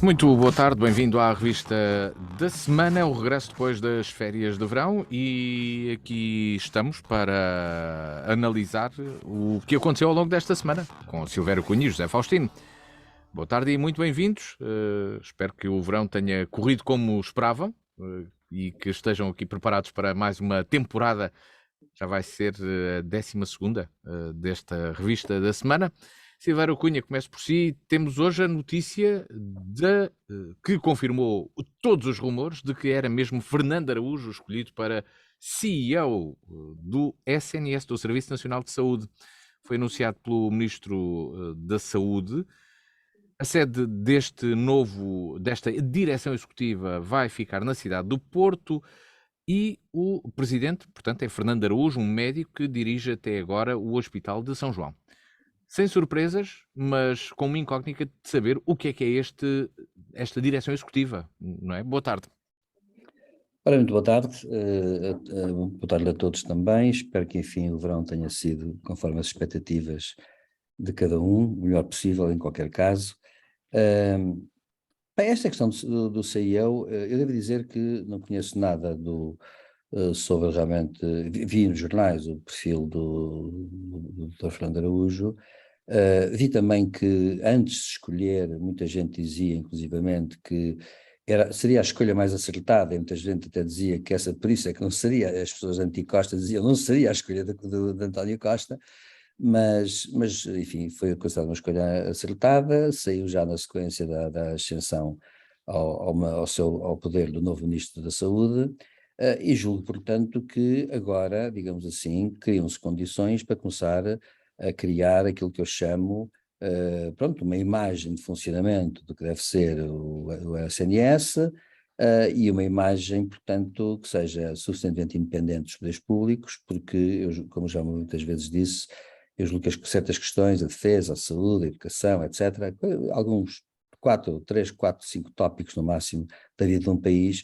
Muito boa tarde, bem-vindo à revista da semana, o regresso depois das férias de verão, e aqui estamos para analisar o que aconteceu ao longo desta semana com Silvério Cunha e José Faustino. Boa tarde e muito bem-vindos. Espero que o verão tenha corrido como esperavam e que estejam aqui preparados para mais uma temporada. Já vai ser a 12ª desta revista da semana. Silvério Cunha, começo por si. Temos hoje a notícia que confirmou todos os rumores de que era mesmo Fernando Araújo escolhido para CEO do SNS, do Serviço Nacional de Saúde. Foi anunciado pelo Ministro da Saúde. A sede desta direção executiva vai ficar na cidade do Porto e o presidente, portanto, é Fernando Araújo, um médico que dirige até agora o Hospital de São João. Sem surpresas, mas com uma incógnita de saber o que é esta direção executiva, não é? Boa tarde. Ora, muito boa tarde, boa tarde a todos também. Espero que, enfim, o verão tenha sido conforme as expectativas de cada um, o melhor possível em qualquer caso. Bem, esta questão do CEO, eu devo dizer que não conheço nada sobre realmente, vi nos jornais o perfil do Dr. Fernando Araújo. Vi também que antes de escolher, muita gente dizia inclusivamente que seria a escolha mais acertada, e muita gente até dizia que por isso é que não seria, as pessoas anti-Costa diziam não seria a escolha de António Costa, mas enfim, foi considerada uma escolha acertada, saiu já na sequência da ascensão ao poder do novo Ministro da Saúde, e julgo, portanto, que agora, digamos assim, criam-se condições para começar a criar aquilo que eu chamo, uma imagem de funcionamento do que deve ser o SNS, e uma imagem, portanto, que seja suficientemente independente dos poderes públicos, porque, como já muitas vezes disse, eu julgo que certas questões, a defesa, a saúde, a educação, etc., alguns 3, 4, 5 tópicos no máximo da vida de um país,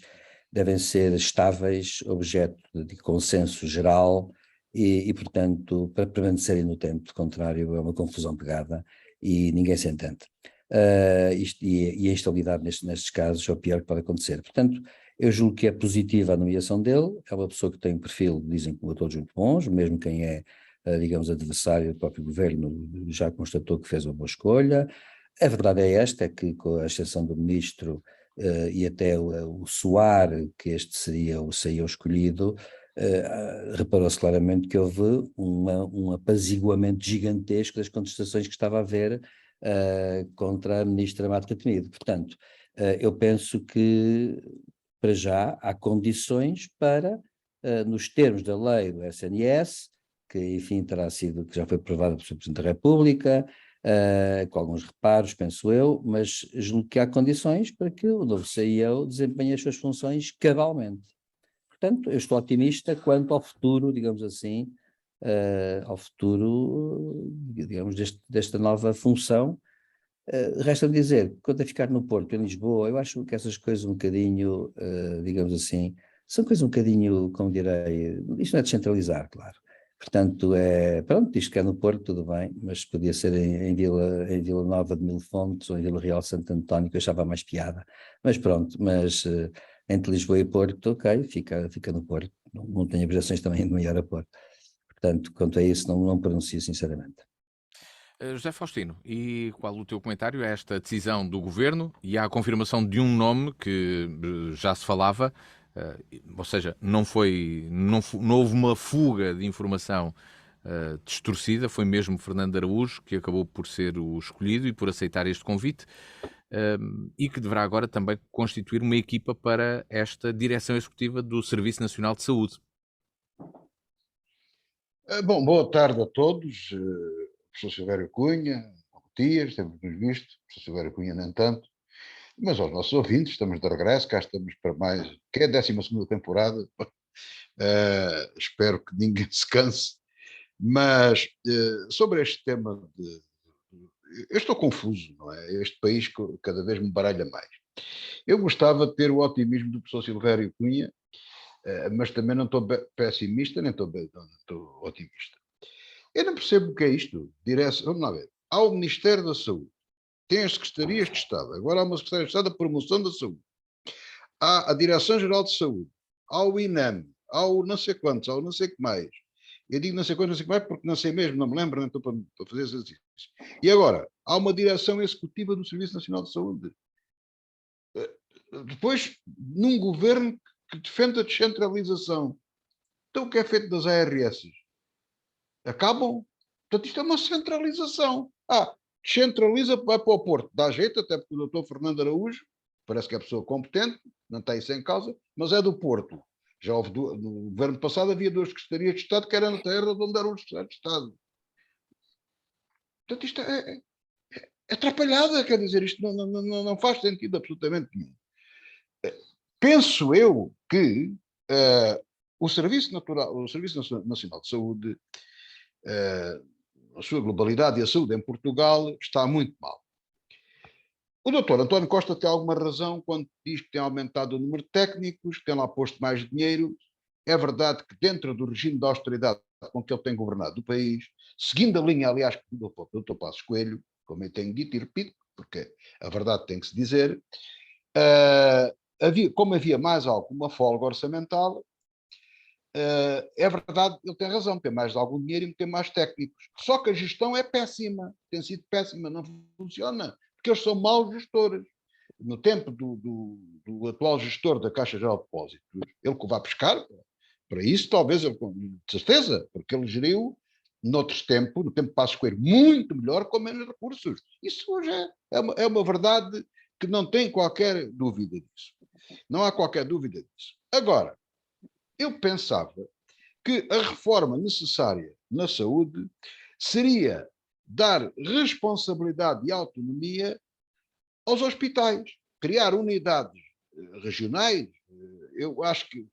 devem ser estáveis, objeto de consenso geral e portanto, para permanecerem no tempo, de contrário, é uma confusão pegada e ninguém se entende. E a instabilidade nestes casos é o pior que pode acontecer. Portanto, eu julgo que é positiva a nomeação dele, é uma pessoa que tem um perfil, dizem como todos muito bons, mesmo quem é, digamos, adversário do próprio governo já constatou que fez uma boa escolha. A verdade é esta, é que com a exceção do ministro e até o soar que este seria o CEO escolhido, reparou-se claramente que houve um apaziguamento gigantesco das contestações que estava a haver contra a ministra Marta Temido. Portanto, eu penso que, para já, há condições para, nos termos da lei do SNS, que enfim que já foi aprovada pelo Sr. Presidente da República, com alguns reparos, penso eu, mas julgo que há condições para que o novo CEO desempenhe as suas funções cabalmente. Portanto, eu estou otimista quanto ao futuro, digamos assim, digamos, desta nova função. Resta-me dizer, quanto a ficar no Porto, em Lisboa, eu acho que essas coisas um bocadinho, digamos assim, são coisas um bocadinho, como direi, isto não é descentralizar, claro. Portanto, pronto, diz que é no Porto, tudo bem, mas podia ser em Vila Nova de Mil Fontes ou em Vila Real de Santo António, que eu achava mais piada. Mas pronto, entre Lisboa e Porto, ok, fica no Porto. Não tenho objeções também de maior a Porto. Portanto, quanto a isso, não pronuncio sinceramente. José Faustino, e qual o teu comentário a esta decisão do Governo e à confirmação de um nome que já se falava, ou seja, não houve uma fuga de informação distorcida, foi mesmo Fernando Araújo que acabou por ser o escolhido e por aceitar este convite, e que deverá agora também constituir uma equipa para esta direção executiva do Serviço Nacional de Saúde. Bom, boa tarde a todos. Professor Silvério Cunha, Dias, temos nos visto, professor Silvério Cunha nem tanto, mas aos nossos ouvintes, estamos de regresso, cá estamos para mais, que é a 12ª temporada, espero que ninguém se canse, mas sobre este tema eu estou confuso, não é? Este país cada vez me baralha mais. Eu gostava de ter o otimismo do professor Silvério Cunha, Mas também não estou pessimista, nem estou otimista. Eu não percebo o que é isto. Vamos lá ver. Há o Ministério da Saúde, tem as Secretarias de Estado, agora há uma Secretaria de Estado da Promoção da Saúde, há a Direção-Geral de Saúde, há o INEM, há o não sei quantos, há o não sei que mais. Eu digo não sei quantos, não sei que mais, porque não sei mesmo, não me lembro, não estou para fazer exercícios. E agora, há uma Direção Executiva do Serviço Nacional de Saúde. Depois, num governo que defende a descentralização. Então, o que é feito das ARS? Acabam. Portanto, isto é uma centralização. Descentraliza, vai para o Porto. Dá jeito, até porque o doutor Fernando Araújo, parece que é pessoa competente, não está isso em causa, mas é do Porto. Já houve, no governo passado havia 2 secretarias de Estado que eram na terra de onde eram os secretários de Estado. Portanto, isto é atrapalhada, quer dizer, isto não faz sentido absolutamente nenhum. Penso eu que o Serviço Nacional de Saúde, a sua globalidade e a saúde em Portugal, está muito mal. O doutor António Costa tem alguma razão quando diz que tem aumentado o número de técnicos, que tem lá posto mais dinheiro. É verdade que dentro do regime de austeridade com que ele tem governado o país, seguindo a linha, aliás, do doutor Passos Coelho, como eu tenho dito e repito, porque a verdade tem que se dizer, como havia mais alguma folga orçamental, é verdade, ele tem razão, tem mais algum dinheiro e tem mais técnicos. Só que a gestão é péssima, tem sido péssima, não funciona, porque eles são maus gestores. No tempo do atual gestor da Caixa Geral de Depósitos, ele que o vai pescar, para isso talvez, de certeza, porque ele geriu noutros tempos, no tempo de Passos Coelho, muito melhor, com menos recursos. Isso hoje é uma verdade que não tem qualquer dúvida disso. Não há qualquer dúvida disso. Agora, eu pensava que a reforma necessária na saúde seria dar responsabilidade e autonomia aos hospitais, criar unidades regionais. Eu acho que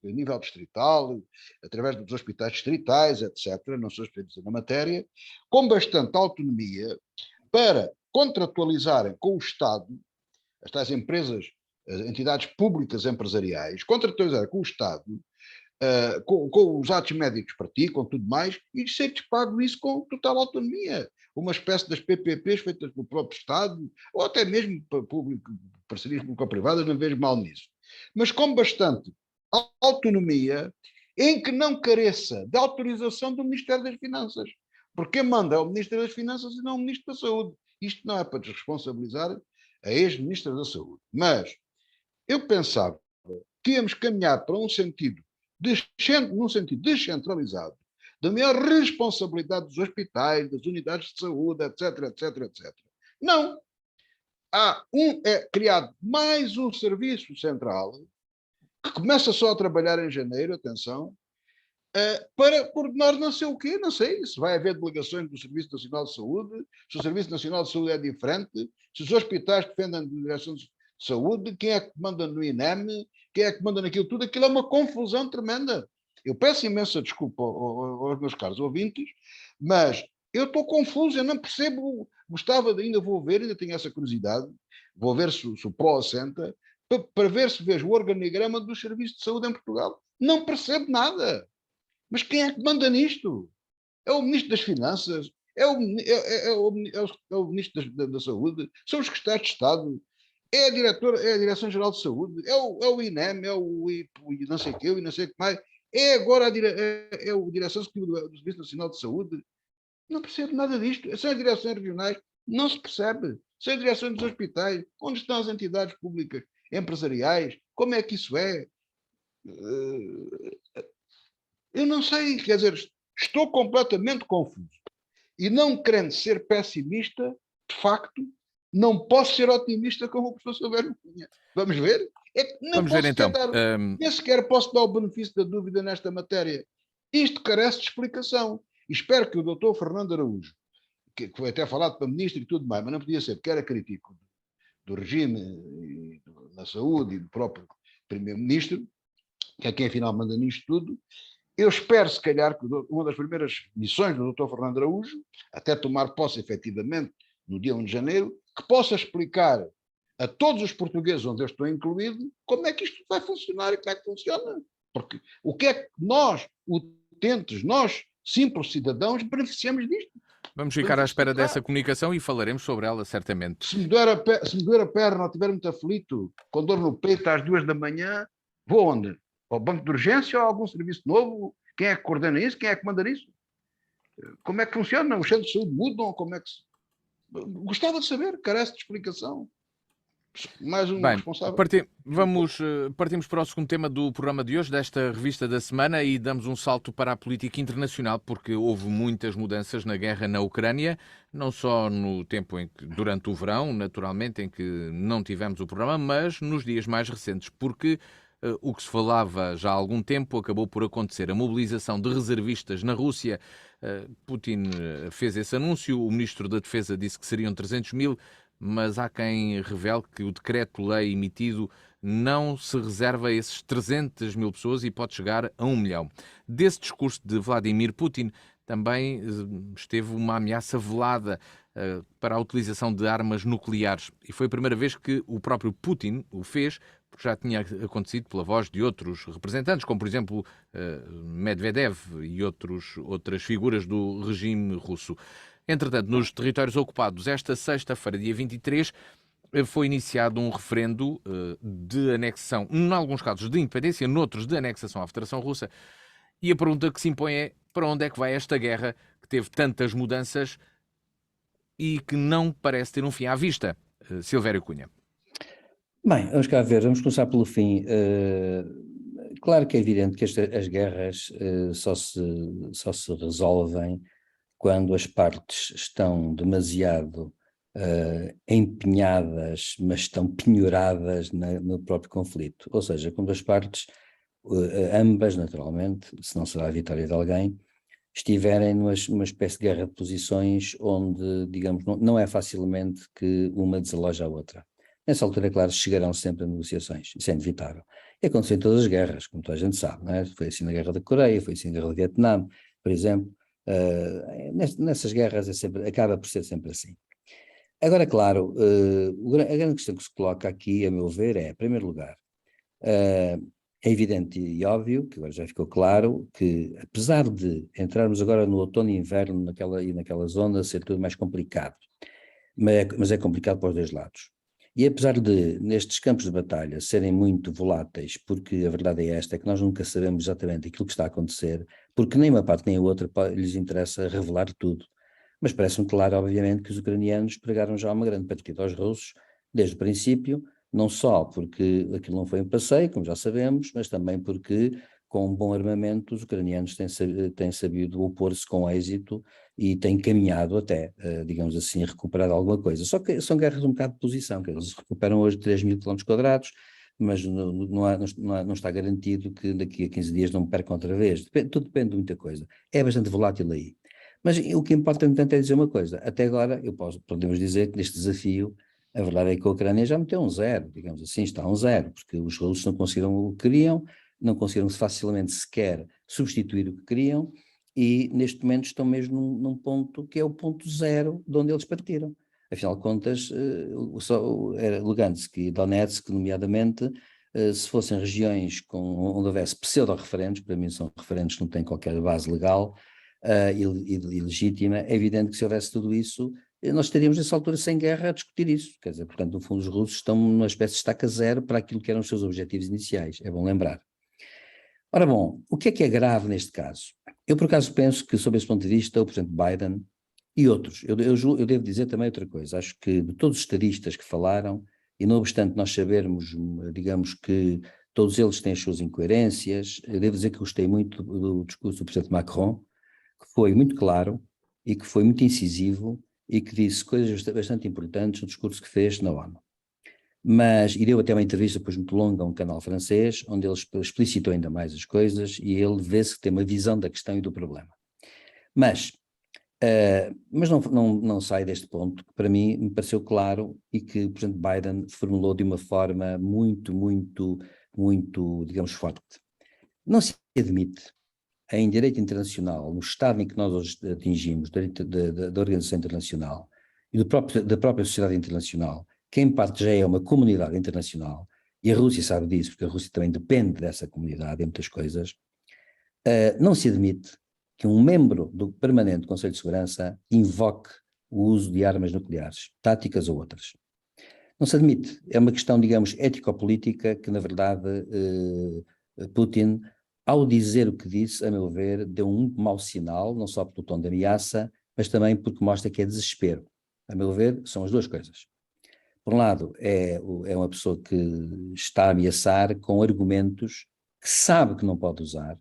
a nível distrital, através dos hospitais distritais, etc., não sou especialista na matéria, com bastante autonomia para contratualizarem com o Estado, as tais empresas, as entidades públicas empresariais, contratualizarem com o Estado, com os atos médicos para ti, com tudo mais, e ser-te pago isso com total autonomia. Uma espécie das PPPs feitas pelo próprio Estado, ou até mesmo público, parcerias público-privadas, não vejo mal nisso. Mas com bastante autonomia, em que não careça de autorização do Ministério das Finanças. Porque quem manda é o Ministério das Finanças e não o Ministro da Saúde. Isto não é para desresponsabilizar a ex-Ministra da Saúde. Mas eu pensava que íamos caminhar para um sentido num sentido descentralizado, da maior responsabilidade dos hospitais, das unidades de saúde, etc, etc, etc. Não. É criado mais um serviço central, que começa só a trabalhar em janeiro, atenção, para coordenar não sei o quê, não sei, se vai haver delegações do Serviço Nacional de Saúde, se o Serviço Nacional de Saúde é diferente, se os hospitais defendem a direção de saúde, quem é que manda no INEM, quem é que manda naquilo tudo, aquilo é uma confusão tremenda. Eu peço imensa desculpa aos meus caros ouvintes, mas eu estou confuso, eu não percebo, ainda vou ver, ainda tenho essa curiosidade, vou ver se o PRO assenta, para ver se vejo o organigrama dos serviços de saúde em Portugal. Não percebo nada. Mas quem é que manda nisto? É o Ministro das Finanças? É o Ministro da Saúde? São os secretários de Estado? É a Direção-Geral de Saúde? É o INEM? É o não sei o quê, e não sei o que mais? É agora a Direção Executiva do Serviço Nacional de Saúde? Não percebo nada disto. São as direções regionais? Não se percebe. São as direções dos hospitais? Onde estão as entidades públicas empresariais? Como é que isso é? Eu não sei, quer dizer, estou completamente confuso. E não querendo ser pessimista, de facto, não posso ser otimista como o professor Silvério Cunha. Vamos ver? Vamos ver então. Nem sequer posso dar o benefício da dúvida nesta matéria. Isto carece de explicação. E espero que o doutor Fernando Araújo, que foi até falado para ministro e tudo mais, mas não podia ser, porque era crítico do regime na saúde e do próprio primeiro-ministro, que é quem afinal manda nisto tudo. Eu espero, se calhar, que uma das primeiras missões do Dr. Fernando Araújo, até tomar posse efetivamente no dia 1 de janeiro, que possa explicar a todos os portugueses, onde eu estou incluído, como é que isto vai funcionar e como é que funciona. Porque o que é que nós, utentes, nós, simples cidadãos, beneficiamos disto? Vamos ficar à espera dessa comunicação e falaremos sobre ela certamente. Se me doer a perna ou estiver muito aflito, com dor no peito às 2 da manhã, vou onde? Ao banco de urgência ou a algum serviço novo? Quem é que coordena isso? Quem é que manda isso? Como é que funciona? Os centros de saúde mudam? Como é que se... Gostava de saber, carece de explicação. Mais um Bem, responsável. partimos para o segundo tema do programa de hoje, desta revista da semana, e damos um salto para a política internacional, porque houve muitas mudanças na guerra na Ucrânia, não só no tempo durante o verão, naturalmente, em que não tivemos o programa, mas nos dias mais recentes, porque o que se falava já há algum tempo acabou por acontecer. A mobilização de reservistas na Rússia, Putin fez esse anúncio, o ministro da Defesa disse que seriam 300 mil, mas há quem revele que o decreto-lei emitido não se reserva a esses 300 mil pessoas e pode chegar a 1 milhão. Desse discurso de Vladimir Putin também esteve uma ameaça velada para a utilização de armas nucleares. E foi a primeira vez que o próprio Putin o fez, porque já tinha acontecido pela voz de outros representantes, como por exemplo Medvedev e outras figuras do regime russo. Entretanto, nos territórios ocupados, esta sexta-feira, dia 23, foi iniciado um referendo de anexação, em alguns casos de independência, noutros de anexação à Federação Russa. E a pergunta que se impõe é: para onde é que vai esta guerra que teve tantas mudanças e que não parece ter um fim à vista? Silvério Cunha. Bem, vamos cá ver, vamos começar pelo fim. Claro que é evidente que as guerras só se resolvem quando as partes estão demasiado empenhadas, mas estão penhoradas no próprio conflito. Ou seja, quando as partes, ambas naturalmente, se não será a vitória de alguém, estiverem numa espécie de guerra de posições onde, digamos, não é facilmente que uma desaloja a outra. Nessa altura, claro, chegarão sempre a negociações, isso é inevitável. E aconteceu em todas as guerras, como toda a gente sabe, não é? Foi assim na Guerra da Coreia, foi assim na Guerra do Vietnã, por exemplo. Nessas guerras acaba por ser sempre assim. Agora, claro, a grande questão que se coloca aqui, a meu ver, é, em primeiro lugar, é evidente e óbvio, que agora já ficou claro, que apesar de entrarmos agora no outono e inverno naquela zona, ser tudo mais complicado, mas é complicado para os dois lados. E apesar de, nestes campos de batalha, serem muito voláteis, porque a verdade é esta, é que nós nunca sabemos exatamente aquilo que está a acontecer, porque nem uma parte nem a outra lhes interessa revelar tudo. Mas parece-me claro, obviamente, que os ucranianos pregaram já uma grande partida aos russos, desde o princípio, não só porque aquilo não foi um passeio, como já sabemos, mas também porque, com um bom armamento, os ucranianos têm sabido opor-se com êxito e têm caminhado até, digamos assim, a recuperar alguma coisa. Só que são guerras um bocado de posição, que eles recuperam hoje 3.000 km², mas não está garantido que daqui a 15 dias não percam outra vez. Tudo depende de muita coisa. É bastante volátil aí. Mas o que importa, no entanto, é dizer uma coisa. Até agora, podemos dizer que neste desafio, a verdade é que a Ucrânia já meteu um zero, digamos assim, está um zero, porque os russos não conseguiram o que queriam, não conseguiram facilmente sequer substituir o que queriam, e neste momento estão mesmo num ponto que é o ponto zero de onde eles partiram. Afinal de contas, era Lugansk e Donetsk, nomeadamente, se fossem regiões onde houvesse pseudo-referendos, para mim são referendos que não têm qualquer base legal e legítima, é evidente que se houvesse tudo isso, nós estaríamos nessa altura sem guerra a discutir isso. Quer dizer, portanto, no fundo os russos estão numa espécie de estaca zero para aquilo que eram os seus objetivos iniciais, é bom lembrar. Ora bom, o que é grave neste caso? Eu por acaso penso que, sob esse ponto de vista, o presidente Biden e outros, eu devo dizer também outra coisa, acho que de todos os estadistas que falaram, e não obstante nós sabermos, digamos que todos eles têm as suas incoerências, eu devo dizer que gostei muito do discurso do presidente Macron, que foi muito claro e que foi muito incisivo e que disse coisas bastante importantes no discurso que fez na ONU. E deu até uma entrevista depois muito longa a um canal francês, onde ele explicitou ainda mais as coisas e ele vê-se que tem uma visão da questão e do problema. Mas não sai deste ponto, que para mim me pareceu claro e que o presidente Biden formulou de uma forma muito, digamos, forte. Não se admite em direito internacional, no estado em que nós hoje atingimos, da organização internacional e da própria sociedade internacional, que em parte já é uma comunidade internacional, e a Rússia sabe disso, porque a Rússia também depende dessa comunidade em muitas coisas, não se admite que um membro do permanente Conselho de Segurança invoque o uso de armas nucleares, táticas ou outras. Não se admite. É uma questão, digamos, ético-política que, na verdade, Putin, ao dizer o que disse, a meu ver, deu um mau sinal, não só pelo tom de ameaça, mas também porque mostra que é desespero. A meu ver, são as duas coisas. Por um lado, é uma pessoa que está a ameaçar com argumentos que sabe que não pode usar,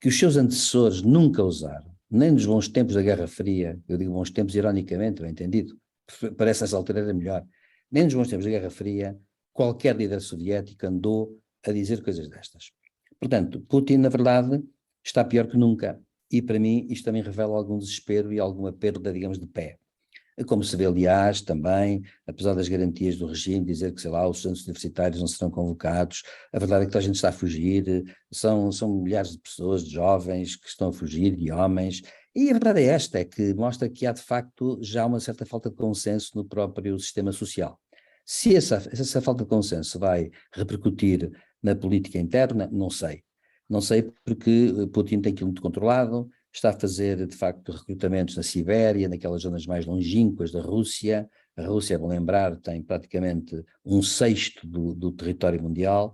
que os seus antecessores nunca usaram, nem nos bons tempos da Guerra Fria, eu digo bons tempos ironicamente, bem entendido, parece nessa altura era melhor, nem nos bons tempos da Guerra Fria, qualquer líder soviético andou a dizer coisas destas. Portanto, Putin, na verdade, está pior que nunca, e para mim isto também revela algum desespero e alguma perda, digamos, de pé. Como se vê, aliás, também, apesar das garantias do regime, dizer que, sei lá, os estudantes universitários não serão convocados, a verdade é que toda a gente está a fugir, são milhares de pessoas, de jovens, que estão a fugir, de homens, e a verdade é esta, é que mostra que há, de facto, já uma certa falta de consenso no próprio sistema social. Se essa falta de consenso vai repercutir na política interna, não sei. Não sei porque Putin tem aquilo muito controlado, está a fazer, de facto, recrutamentos na Sibéria, naquelas zonas mais longínquas da Rússia. A Rússia, é bom lembrar, tem praticamente 1/6 do território mundial,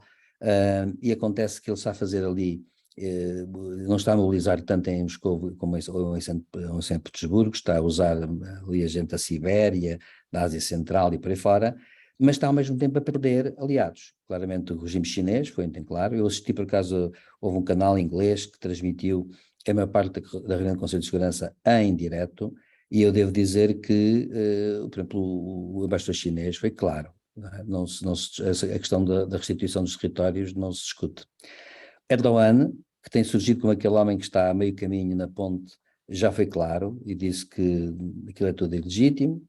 e acontece que ele está a fazer ali, não está a mobilizar tanto em Moscou como em São Petersburgo, está a usar ali a gente da Sibéria, da Ásia Central e por aí fora, mas está ao mesmo tempo a perder aliados. Claramente o regime chinês, foi bem claro. Eu assisti, por acaso, houve um canal inglês que transmitiu a maior parte da reunião do Conselho de Segurança em direto, e eu devo dizer que, por exemplo, o embaixador chinês foi claro, não é? A questão da restituição dos territórios não se discute. Erdogan, que tem surgido como aquele homem que está a meio caminho na ponte, já foi claro e disse que aquilo é tudo ilegítimo.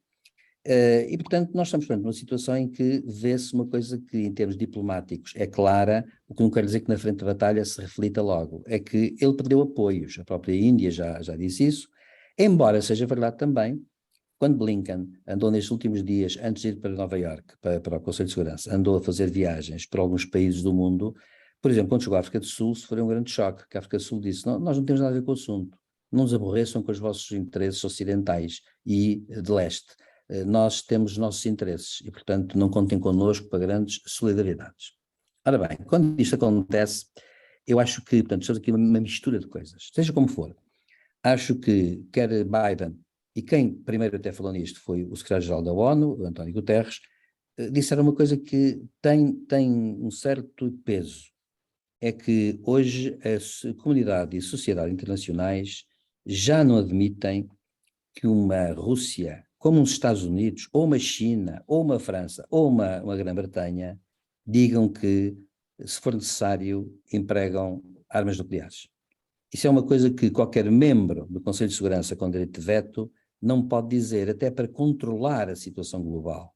E, portanto, nós estamos perante uma situação em que vê-se uma coisa que, em termos diplomáticos, é clara, o que não quer dizer que na frente da batalha se reflita logo, é que ele perdeu apoios, a própria Índia já disse isso, embora seja verdade também, quando Blinken andou nestes últimos dias, antes de ir para Nova Iorque, para o Conselho de Segurança, andou a fazer viagens para alguns países do mundo, por exemplo, quando chegou à África do Sul, sofreu um grande choque, que a África do Sul disse, nós não temos nada a ver com o assunto, não nos aborreçam com os vossos interesses ocidentais e de leste. Nós temos os nossos interesses e, portanto, não contem connosco para grandes solidariedades. Ora bem, quando isto acontece, eu acho que, portanto, estamos aqui uma mistura de coisas, seja como for. Acho que quer Biden, e quem primeiro até falou nisto foi o secretário-geral da ONU, o António Guterres, disseram uma coisa que tem um certo peso, é que hoje a comunidade e a sociedade internacionais já não admitem que uma Rússia, como os Estados Unidos, ou uma China, ou uma França, ou uma Grã-Bretanha, digam que, se for necessário, empregam armas nucleares. Isso é uma coisa que qualquer membro do Conselho de Segurança com direito de veto não pode dizer, até para controlar a situação global.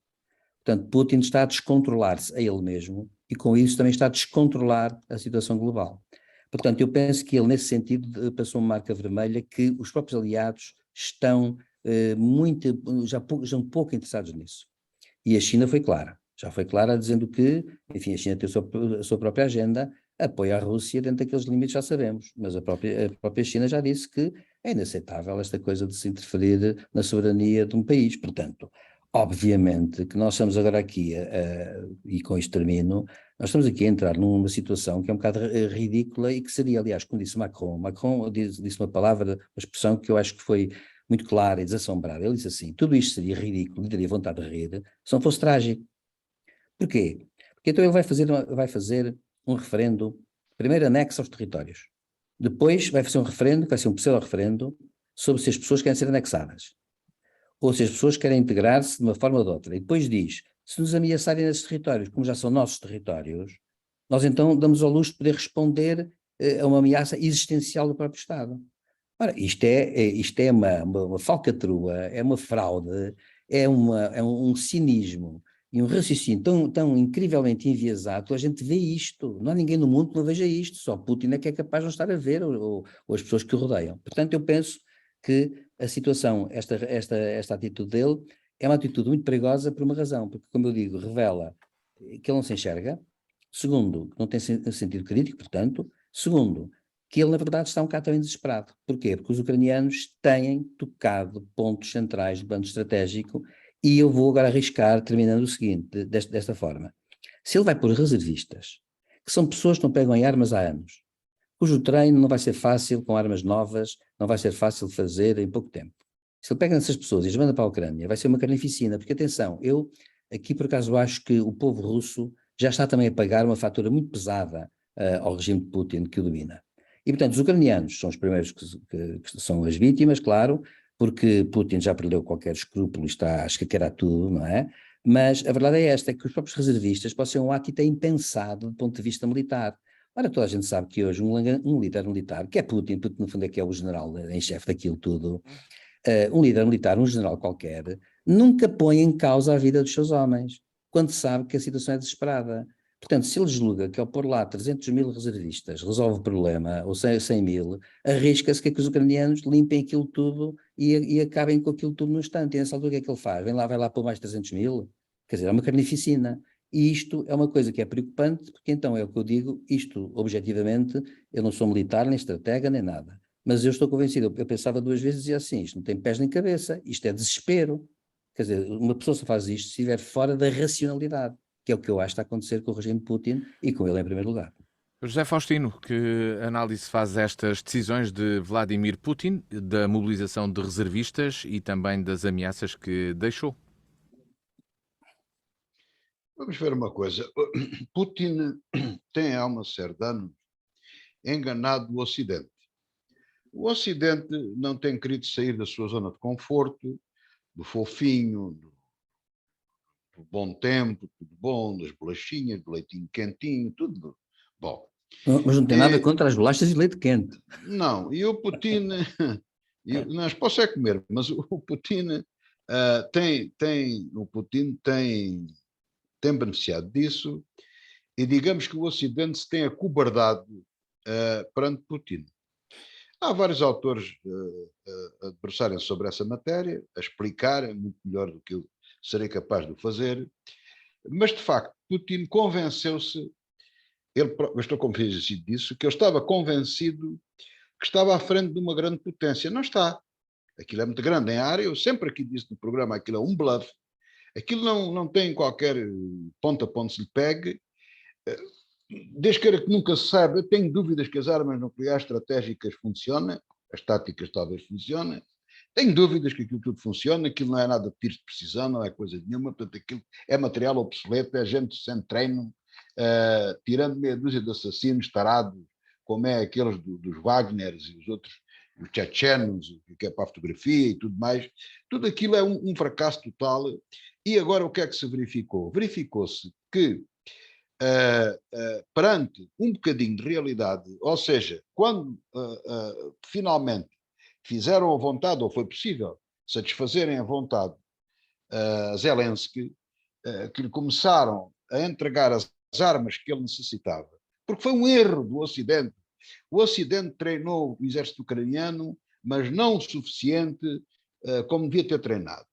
Portanto, Putin está a descontrolar-se a ele mesmo e com isso também está a descontrolar a situação global. Portanto, eu penso que ele, nesse sentido, passou uma marca vermelha que os próprios aliados estão já um pouco interessados nisso. E a China foi clara, já foi clara dizendo que, enfim, a China tem a sua própria agenda, apoia a Rússia dentro daqueles limites, já sabemos, mas a própria China já disse que é inaceitável esta coisa de se interferir na soberania de um país. Portanto, obviamente que nós estamos agora aqui, e com isto termino, nós estamos aqui a entrar numa situação que é um bocado ridícula e que seria, aliás, como disse Macron disse uma palavra, uma expressão que eu acho que foi muito clara e desassombrada. Ele disse assim, tudo isto seria ridículo, daria vontade de rir, se não fosse trágico. Porquê? Porque então ele vai fazer um referendo, primeiro anexo aos territórios, depois vai fazer um referendo, que vai ser um pseudo-referendo, sobre se as pessoas querem ser anexadas, ou se as pessoas querem integrar-se de uma forma ou de outra, e depois diz, se nos ameaçarem nesses territórios, como já são nossos territórios, nós então damos ao luxo de poder responder a uma ameaça existencial do próprio Estado. Ora, isto é uma falcatrua, é uma fraude, é um cinismo e um raciocínio tão incrivelmente enviesado, a gente vê isto, não há ninguém no mundo que não veja isto, só Putin é que é capaz de não estar a ver, ou as pessoas que o rodeiam. Portanto, eu penso que a situação, esta atitude dele, é uma atitude muito perigosa por uma razão, porque, como eu digo, revela que ele não se enxerga, Segundo, que não tem sentido crítico, portanto. Segundo, que ele, na verdade, está um bocado também desesperado. Porquê? Porque os ucranianos têm tocado pontos centrais do plano estratégico e eu vou agora arriscar, terminando o seguinte, desta forma. Se ele vai pôr reservistas, que são pessoas que não pegam em armas há anos, cujo treino não vai ser fácil com armas novas, não vai ser fácil de fazer em pouco tempo. Se ele pega nessas pessoas e as manda para a Ucrânia, vai ser uma carnificina, porque atenção, eu aqui por acaso acho que o povo russo já está também a pagar uma fatura muito pesada ao regime de Putin que o domina. E portanto os ucranianos são os primeiros que são as vítimas, claro, porque Putin já perdeu qualquer escrúpulo e está a escaquear tudo, não é? Mas a verdade é esta, é que os próprios reservistas podem ser um ato até impensado do ponto de vista militar. Ora, toda a gente sabe que hoje um líder militar, que é Putin no fundo é que é o general em chefe daquilo tudo, um líder militar, um general qualquer, nunca põe em causa a vida dos seus homens, quando sabe que a situação é desesperada. Portanto, se ele julga que ao pôr lá 300 mil reservistas resolve o problema, ou 100 mil, arrisca-se que os ucranianos limpem aquilo tudo e acabem com aquilo tudo no instante. E nessa altura o que é que ele faz? Vai lá pôr mais 300 mil? Quer dizer, é uma carnificina. E isto é uma coisa que é preocupante, porque então é o que eu digo, isto, objetivamente, eu não sou militar, nem estratega, nem nada. Mas eu estou convencido, eu pensava duas vezes e dizia assim, isto não tem pés nem cabeça, isto é desespero. Quer dizer, uma pessoa só faz isto se estiver fora da racionalidade, que é o que eu acho que está a acontecer com o regime de Putin e com ele em primeiro lugar. José Faustino, que análise faz estas decisões de Vladimir Putin, da mobilização de reservistas e também das ameaças que deixou? Vamos ver uma coisa. Putin tem há uma série de anos enganado o Ocidente. O Ocidente não tem querido sair da sua zona de conforto, do fofinho, do bom tempo, tudo bom, das bolachinhas, do leitinho quentinho, tudo bom. Mas não tem nada contra as bolachas e leite quente. Não, e o Putin, nós posso é comer, mas o Putin o Putin tem beneficiado disso e digamos que o Ocidente se tem acobardado perante Putin. Há vários autores a debruçarem sobre essa matéria, a explicar, muito melhor do que eu serei capaz de o fazer, mas de facto Putin convenceu-se, eu estou convencido disso, que ele estava convencido que estava à frente de uma grande potência. Não está. Aquilo é muito grande em área, eu sempre aqui disse no programa, aquilo é um bluff, aquilo não tem qualquer ponta a ponto se lhe pegue, desde que nunca se sabe, eu tenho dúvidas que as armas nucleares estratégicas funcionem, as táticas talvez funcionem, tenho dúvidas que aquilo tudo funciona, aquilo não é nada de tiros de precisão, não é coisa nenhuma, portanto aquilo é material obsoleto, é gente sem treino, tirando meia dúzia de assassinos tarados, como é aqueles dos Wagners e os outros, os chechenos, que é para a fotografia e tudo mais, tudo aquilo é um fracasso total. E agora o que é que se verificou? Verificou-se que perante um bocadinho de realidade, ou seja, quando finalmente fizeram a vontade, ou foi possível satisfazerem a vontade Zelensky, que lhe começaram a entregar as armas que ele necessitava, porque foi um erro do Ocidente. O Ocidente treinou o exército ucraniano, mas não o suficiente como devia ter treinado.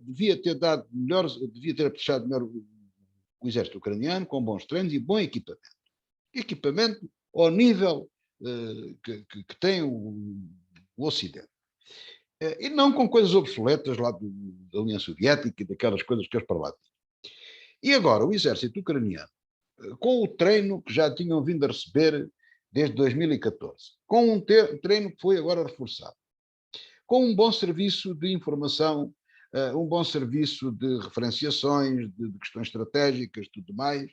Devia ter dado melhor, devia ter puxado melhor o exército ucraniano com bons treinos e bom equipamento. Equipamento ao nível que tem o Ocidente. E não com coisas obsoletas lá da União Soviética e daquelas coisas que eles para lá tinham. E agora o exército ucraniano, com o treino que já tinham vindo a receber desde 2014, com um treino que foi agora reforçado, com um bom serviço de informação, um bom serviço de referenciações, de questões estratégicas, tudo mais,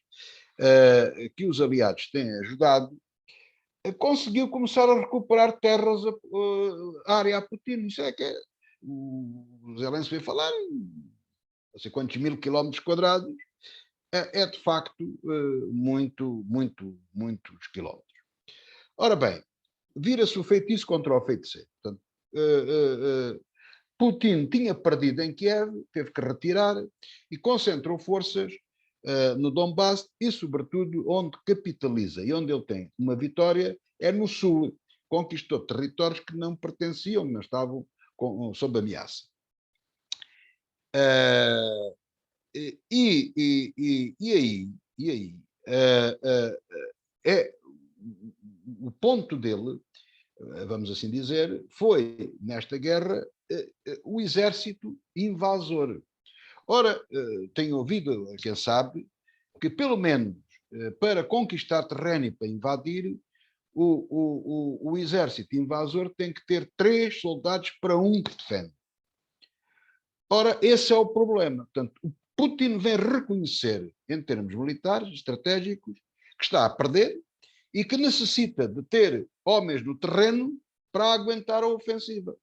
que os aliados têm ajudado, conseguiu começar a recuperar terras à área a Putin. Isso é que é. O Zelensky veio falar, não sei quantos mil quilómetros quadrados, é de facto muitos quilómetros. Ora bem, vira-se o feitiço contra o feiticeiro. Portanto, Putin tinha perdido em Kiev, teve que retirar e concentrou forças no Donbass e, sobretudo, onde capitaliza e onde ele tem uma vitória é no sul. Conquistou territórios que não pertenciam, não estavam sob ameaça. E aí é o ponto dele, vamos assim dizer, foi, nesta guerra, o exército invasor. Ora, tenho ouvido, quem sabe, que pelo menos para conquistar terreno e para invadir, o exército invasor tem que ter 3 soldados para 1 que defende. Ora, esse é o problema. Portanto, o Putin vem reconhecer, em termos militares, estratégicos, que está a perder e que necessita de ter homens no terreno para aguentar a ofensiva.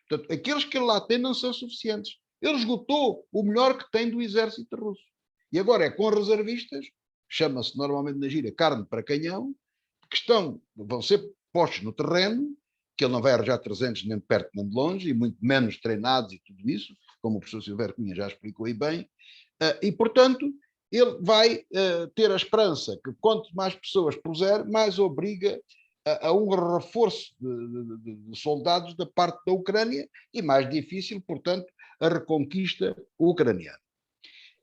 Portanto, aqueles que ele lá tem não são suficientes. Ele esgotou o melhor que tem do exército russo. E agora é com reservistas, chama-se normalmente na gíria carne para canhão, que vão ser postos no terreno, que ele não vai arranjar 300 nem de perto nem de longe, e muito menos treinados e tudo isso, como o professor Silvério Cunha já explicou aí bem, e portanto ele vai ter a esperança que quanto mais pessoas puser, mais obriga a um reforço de soldados da parte da Ucrânia e mais difícil, portanto, a reconquista ucraniana.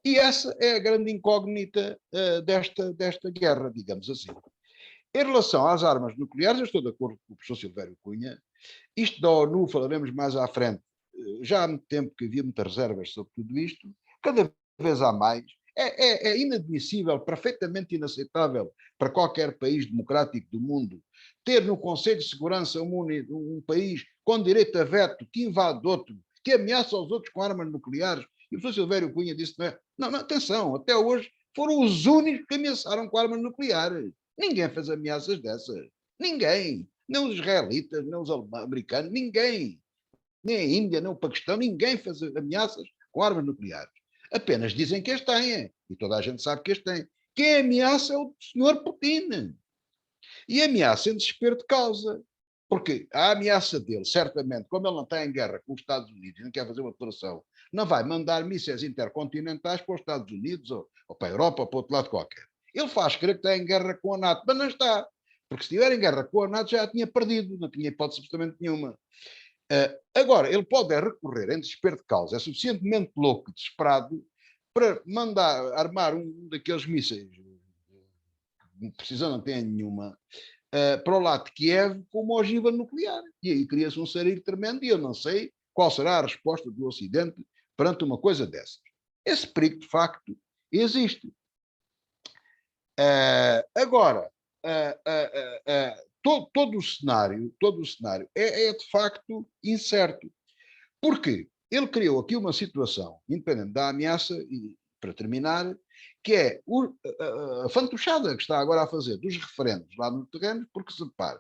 E essa é a grande incógnita desta guerra, digamos assim. Em relação às armas nucleares, eu estou de acordo com o professor Silvério Cunha. Isto da ONU, falaremos mais à frente. Já há muito tempo que havia muitas reservas sobre tudo isto. Cada vez há mais. É inadmissível, perfeitamente inaceitável para qualquer país democrático do mundo ter no Conselho de Segurança um país com direito a veto que invade outro, que ameaça os outros com armas nucleares. E o professor Silvério Cunha disse, não, atenção, até hoje foram os únicos que ameaçaram com armas nucleares. Ninguém fez ameaças dessas. Ninguém. Nem os israelitas, nem os americanos, ninguém. Nem a Índia, nem o Paquistão, ninguém fez ameaças com armas nucleares. Apenas dizem que as têm. E toda a gente sabe que as têm. Quem ameaça é o senhor Putin. E ameaça em desespero de causa. Porque a ameaça dele, certamente, como ele não está em guerra com os Estados Unidos, não quer fazer uma declaração, não vai mandar mísseis intercontinentais para os Estados Unidos ou para a Europa ou para outro lado qualquer. Ele faz crer que está em guerra com a NATO, mas não está. Porque se estiver em guerra com a NATO já tinha perdido, não tinha hipótese absolutamente nenhuma. Agora, ele pode recorrer em desespero de causa, é suficientemente louco e desesperado para mandar armar um daqueles mísseis, precisão não tem nenhuma, para o lado de Kiev com uma ogiva nuclear. E aí cria-se um sarilho tremendo e eu não sei qual será a resposta do Ocidente perante uma coisa dessas. Esse perigo, de facto, existe. Agora, todo o cenário é de facto incerto. Porque ele criou aqui uma situação, independente da ameaça, e para terminar, que é a fantochada que está agora a fazer dos referendos lá no terreno, porque se repara.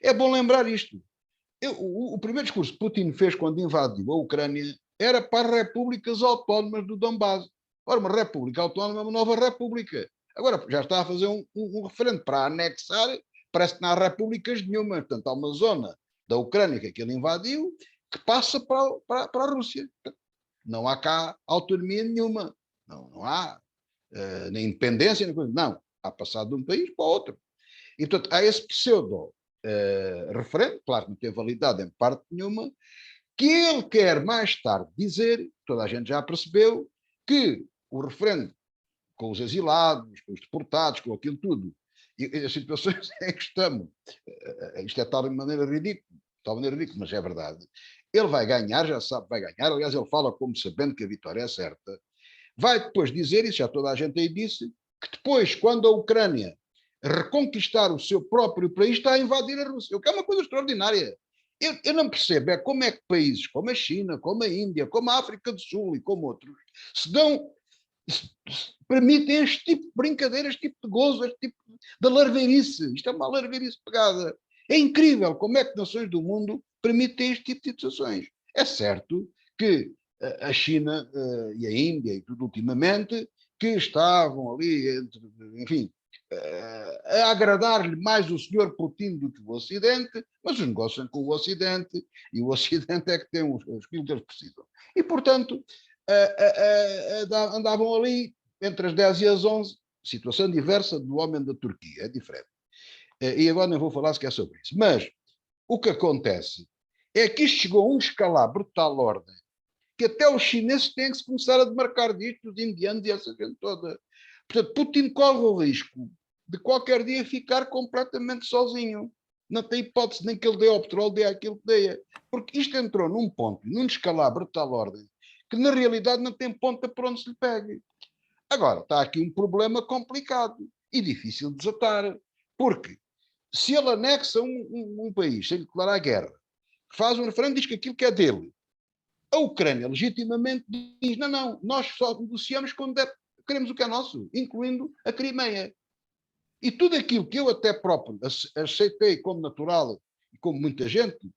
É bom lembrar isto. O primeiro discurso que Putin fez quando invadiu a Ucrânia era para as repúblicas autónomas do Donbass. Ora, uma república autónoma é uma nova república. Agora já está a fazer um referendo para anexar, parece que não há repúblicas nenhuma. Portanto, há uma zona da Ucrânia que ele invadiu que passa para a Rússia. Não há cá autonomia nenhuma. Não há nem independência, nem coisa. Não. Há passado de um país para outro. E, portanto, há esse pseudo referendo, claro que não tem validade em parte nenhuma, que ele quer mais tarde dizer, toda a gente já percebeu, que o referendo com os exilados, com os deportados, com aquilo tudo, e as situações em que estamos, isto é de tal maneira ridículo, mas é verdade, ele vai ganhar, já sabe, vai ganhar, aliás ele fala como sabendo que a vitória é certa, vai depois dizer, isso já toda a gente aí disse, que depois, quando a Ucrânia reconquistar o seu próprio país, está a invadir a Rússia, o que é uma coisa extraordinária. Eu não percebo é como é que países como a China, como a Índia, como a África do Sul e como outros, permitem este tipo de brincadeira, este tipo de gozo, este tipo de larveirice. Isto é uma larveirice pegada. É incrível como é que nações do mundo permitem este tipo de situações. É certo que a China e a Índia, e tudo ultimamente, que estavam ali, enfim, a agradar-lhe mais o senhor Putin do que o Ocidente, mas os negócios com o Ocidente, e o Ocidente é que tem os que eles precisam. E, portanto, andavam ali entre as 10 e as 11, situação diversa do homem da Turquia, é diferente. E agora não vou falar sequer sobre isso. Mas o que acontece é que isto chegou a um escalabro de tal ordem que até os chineses têm que se começar a demarcar disto, os indianos e essa gente toda. Portanto, Putin corre o risco de qualquer dia ficar completamente sozinho. Não tem hipótese nem que ele dê ao petróleo, dê aquilo que dê. Porque isto entrou num ponto, num descalabro de tal ordem, que na realidade não tem ponta por onde se lhe pegue. Agora, está aqui um problema complicado e difícil de desatar. Porque se ele anexa um país sem declarar guerra, faz um referendo e diz que aquilo que é dele, a Ucrânia legitimamente diz, não, nós só negociamos quando queremos o que é nosso, incluindo a Crimeia. E tudo aquilo que eu até próprio aceitei como natural, e como muita gente,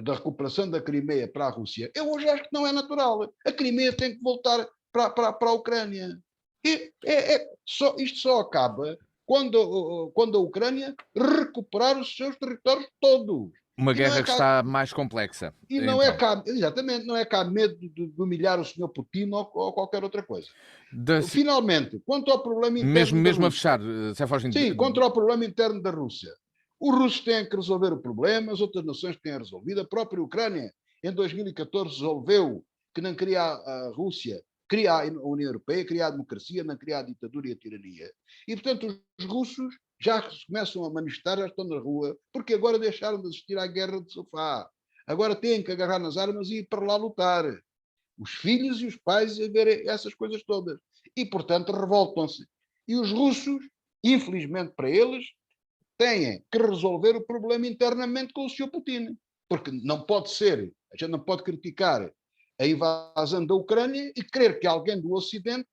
da recuperação da Crimeia para a Rússia, eu hoje acho que não é natural. A Crimeia tem que voltar para a Ucrânia. Isto só acaba quando a Ucrânia recuperar os seus territórios todos. Uma E não guerra é que cá, está mais complexa. e não é Então, cá, exatamente, não é cá medo de humilhar o senhor Putin ou qualquer outra coisa. da si- Finalmente, quanto ao problema mesmo, interno da mesmo a Rússia, fechar, Zé Fausto, sim, contra o problema interno da Rússia. Os russos têm que resolver o problema, as outras nações têm resolvido. A própria Ucrânia, em 2014, resolveu que não queria a Rússia, queria a União Europeia, queria a democracia, não queria a ditadura e a tirania. E, portanto, os russos já começam a manifestar, já estão na rua, porque agora deixaram de assistir à guerra de sofá. Agora têm que agarrar nas armas e ir para lá lutar. Os filhos e os pais a ver essas coisas todas. E, portanto, revoltam-se. E os russos, infelizmente para eles, têm que resolver o problema internamente com o Sr. Putin. Porque não pode ser, a gente não pode criticar a invasão da Ucrânia e querer que alguém do Ocidente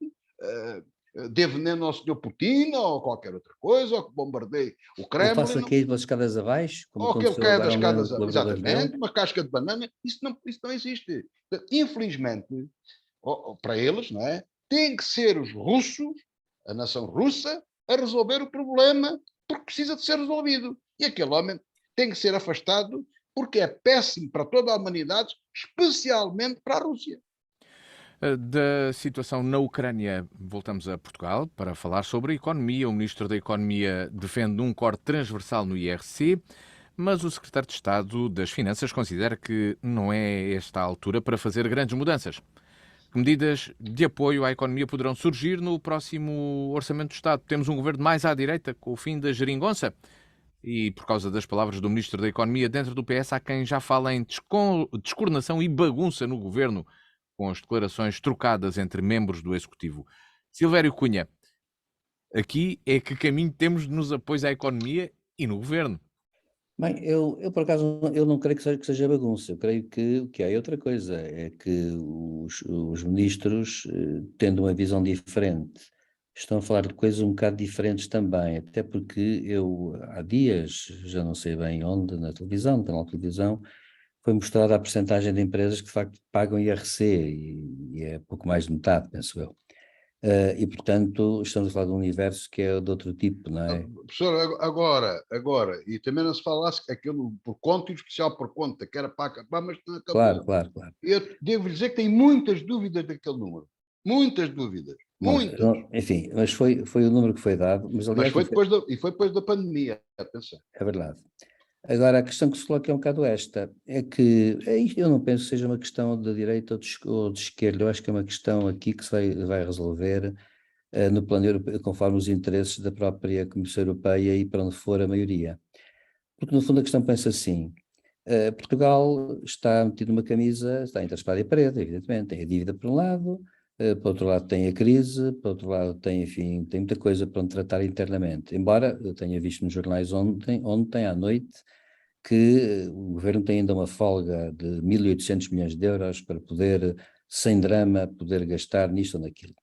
dê veneno ao Sr. Putin ou qualquer outra coisa, ou que bombardeie o Ou faça Kremlin, cair pelas escadas abaixo, como ou que ele aconteceu caia agora das a um grande escadas, colaborador exatamente, dele. uma casca de banana, isso não existe. Infelizmente, para eles, não é? Tem que ser os russos, a nação russa, a resolver o problema porque precisa de ser resolvido. E aquele homem tem que ser afastado porque é péssimo para toda a humanidade, especialmente para a Rússia. Da situação na Ucrânia, voltamos a Portugal para falar sobre a economia. O Ministro da Economia defende um corte transversal no IRC, mas o Secretário de Estado das Finanças considera que não é esta a altura para fazer grandes mudanças. Que medidas de apoio à economia poderão surgir no próximo Orçamento do Estado? Temos um governo mais à direita, com o fim da geringonça? E por causa das palavras do Ministro da Economia, dentro do PS há quem já fala em descoordenação e bagunça no governo, com as declarações trocadas entre membros do Executivo. Silvério Cunha, aqui é que caminho temos nos apoios à economia e no governo? Bem, eu por acaso eu não creio que seja bagunça, eu creio que o que há é outra coisa, é que os ministros, tendo uma visão diferente, estão a falar de coisas um bocado diferentes também, até porque eu há dias, já não sei bem onde, na televisão, no canal de televisão, foi mostrada a percentagem de empresas que de facto pagam IRC e é pouco mais de metade, penso eu. E portanto estamos a falar de um universo que é de outro tipo, não é? Professor, agora, e também não se falasse aquilo por conta e o especial por conta, que era para acabar, mas não acabou. Claro. Eu devo dizer que tenho muitas dúvidas daquele número. Muitas dúvidas. Bom, Muitas. enfim, mas foi o número que foi dado, mas Mas aliás foi depois da pandemia, atenção. é verdade. Agora, a questão que se coloca é um bocado esta, é que eu não penso que seja uma questão de direita ou de esquerda, eu acho que é uma questão aqui que se vai resolver no plano europeu, conforme os interesses da própria Comissão Europeia e para onde for a maioria. Porque no fundo a questão pensa assim, Portugal está metido numa camisa, está entre a espada e a parede, evidentemente, tem a dívida por um lado, por outro lado tem a crise, por outro lado tem, enfim, tem muita coisa para onde tratar internamente, embora eu tenha visto nos jornais ontem à noite, que o governo tem ainda uma folga de 1.800 milhões de euros para poder, sem drama, poder gastar nisto ou naquilo,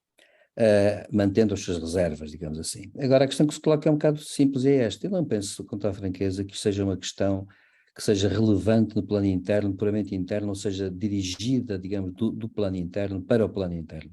mantendo as suas reservas, digamos assim. Agora, a questão que se coloca é um bocado simples e é esta. Eu não penso, com toda a franqueza, que isto seja uma questão que seja relevante no plano interno, puramente interno, ou seja, dirigida, digamos, do plano interno para o plano interno.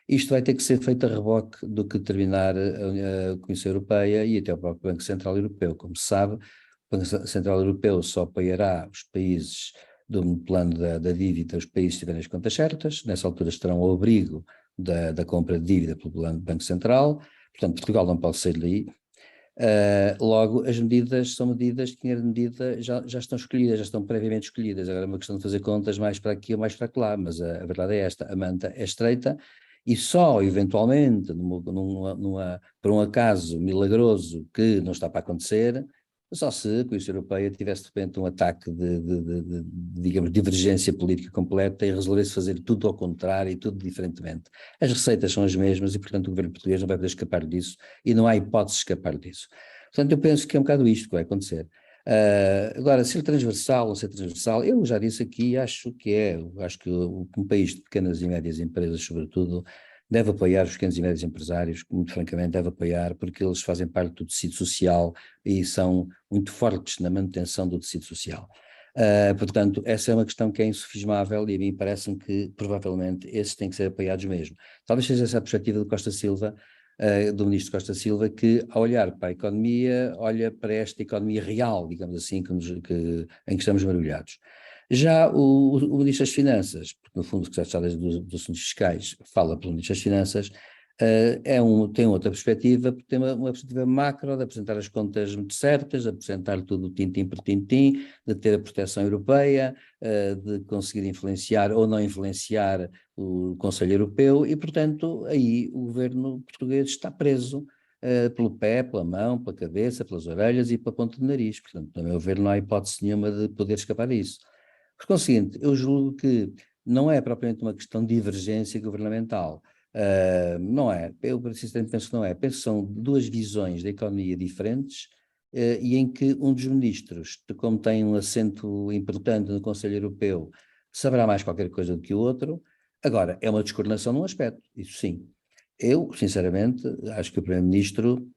Isto vai ter que ser feito a reboque do que determinar a Comissão Europeia e até o próprio Banco Central Europeu. Como se sabe, o Banco Central Europeu só apoiará os países do plano da dívida, os países que tiverem as contas certas, nessa altura estarão ao abrigo da compra de dívida pelo Banco Central, portanto Portugal não pode sair daí. Logo, as medidas são medidas que, dinheiro de medida, já estão escolhidas, já estão previamente escolhidas, agora é uma questão de fazer contas mais para aqui ou mais para lá, mas a verdade é esta, a manta é estreita e só eventualmente, por um acaso milagroso que não está para acontecer, só se a Comissão Europeia tivesse de repente um ataque digamos, divergência política completa e resolvesse fazer tudo ao contrário e tudo diferentemente. As receitas são as mesmas e, portanto, o governo português não vai poder escapar disso e não há hipótese de escapar disso. Portanto, eu penso que é um bocado isto que vai acontecer. Agora, ser transversal ou ser transversal, eu já disse aqui, acho que um país de pequenas e médias empresas, sobretudo, deve apoiar os pequenos e médios empresários, muito francamente deve apoiar, porque eles fazem parte do tecido social e são muito fortes na manutenção do tecido social. Portanto, essa é uma questão que é insufismável e a mim parece-me que provavelmente esses têm que ser apoiados mesmo. Talvez seja essa a perspectiva do Costa Silva, do ministro Costa Silva, que ao olhar para a economia, olha para esta economia real, digamos assim, em que estamos mergulhados. Já o Ministro das Finanças, porque no fundo o Secretário de Estado dos Assuntos Fiscais fala pelo Ministro das Finanças, tem outra perspectiva, porque tem uma perspectiva macro de apresentar as contas muito certas, de apresentar tudo tintim por tintim, de ter a proteção europeia, de conseguir influenciar ou não influenciar o Conselho Europeu e, portanto, aí o governo português está preso pelo pé, pela mão, pela cabeça, pelas orelhas e pela ponta do nariz. Portanto, a meu ver, não há hipótese nenhuma de poder escapar disso. Por conseguinte, eu julgo que não é propriamente uma questão de divergência governamental. Não é, eu sinceramente penso que não é. Penso que são duas visões da economia diferentes e em que um dos ministros, como tem um assento importante no Conselho Europeu, saberá mais qualquer coisa do que o outro. Agora, é uma descoordenação num aspecto, isso sim. Eu, sinceramente, acho que o Primeiro-Ministro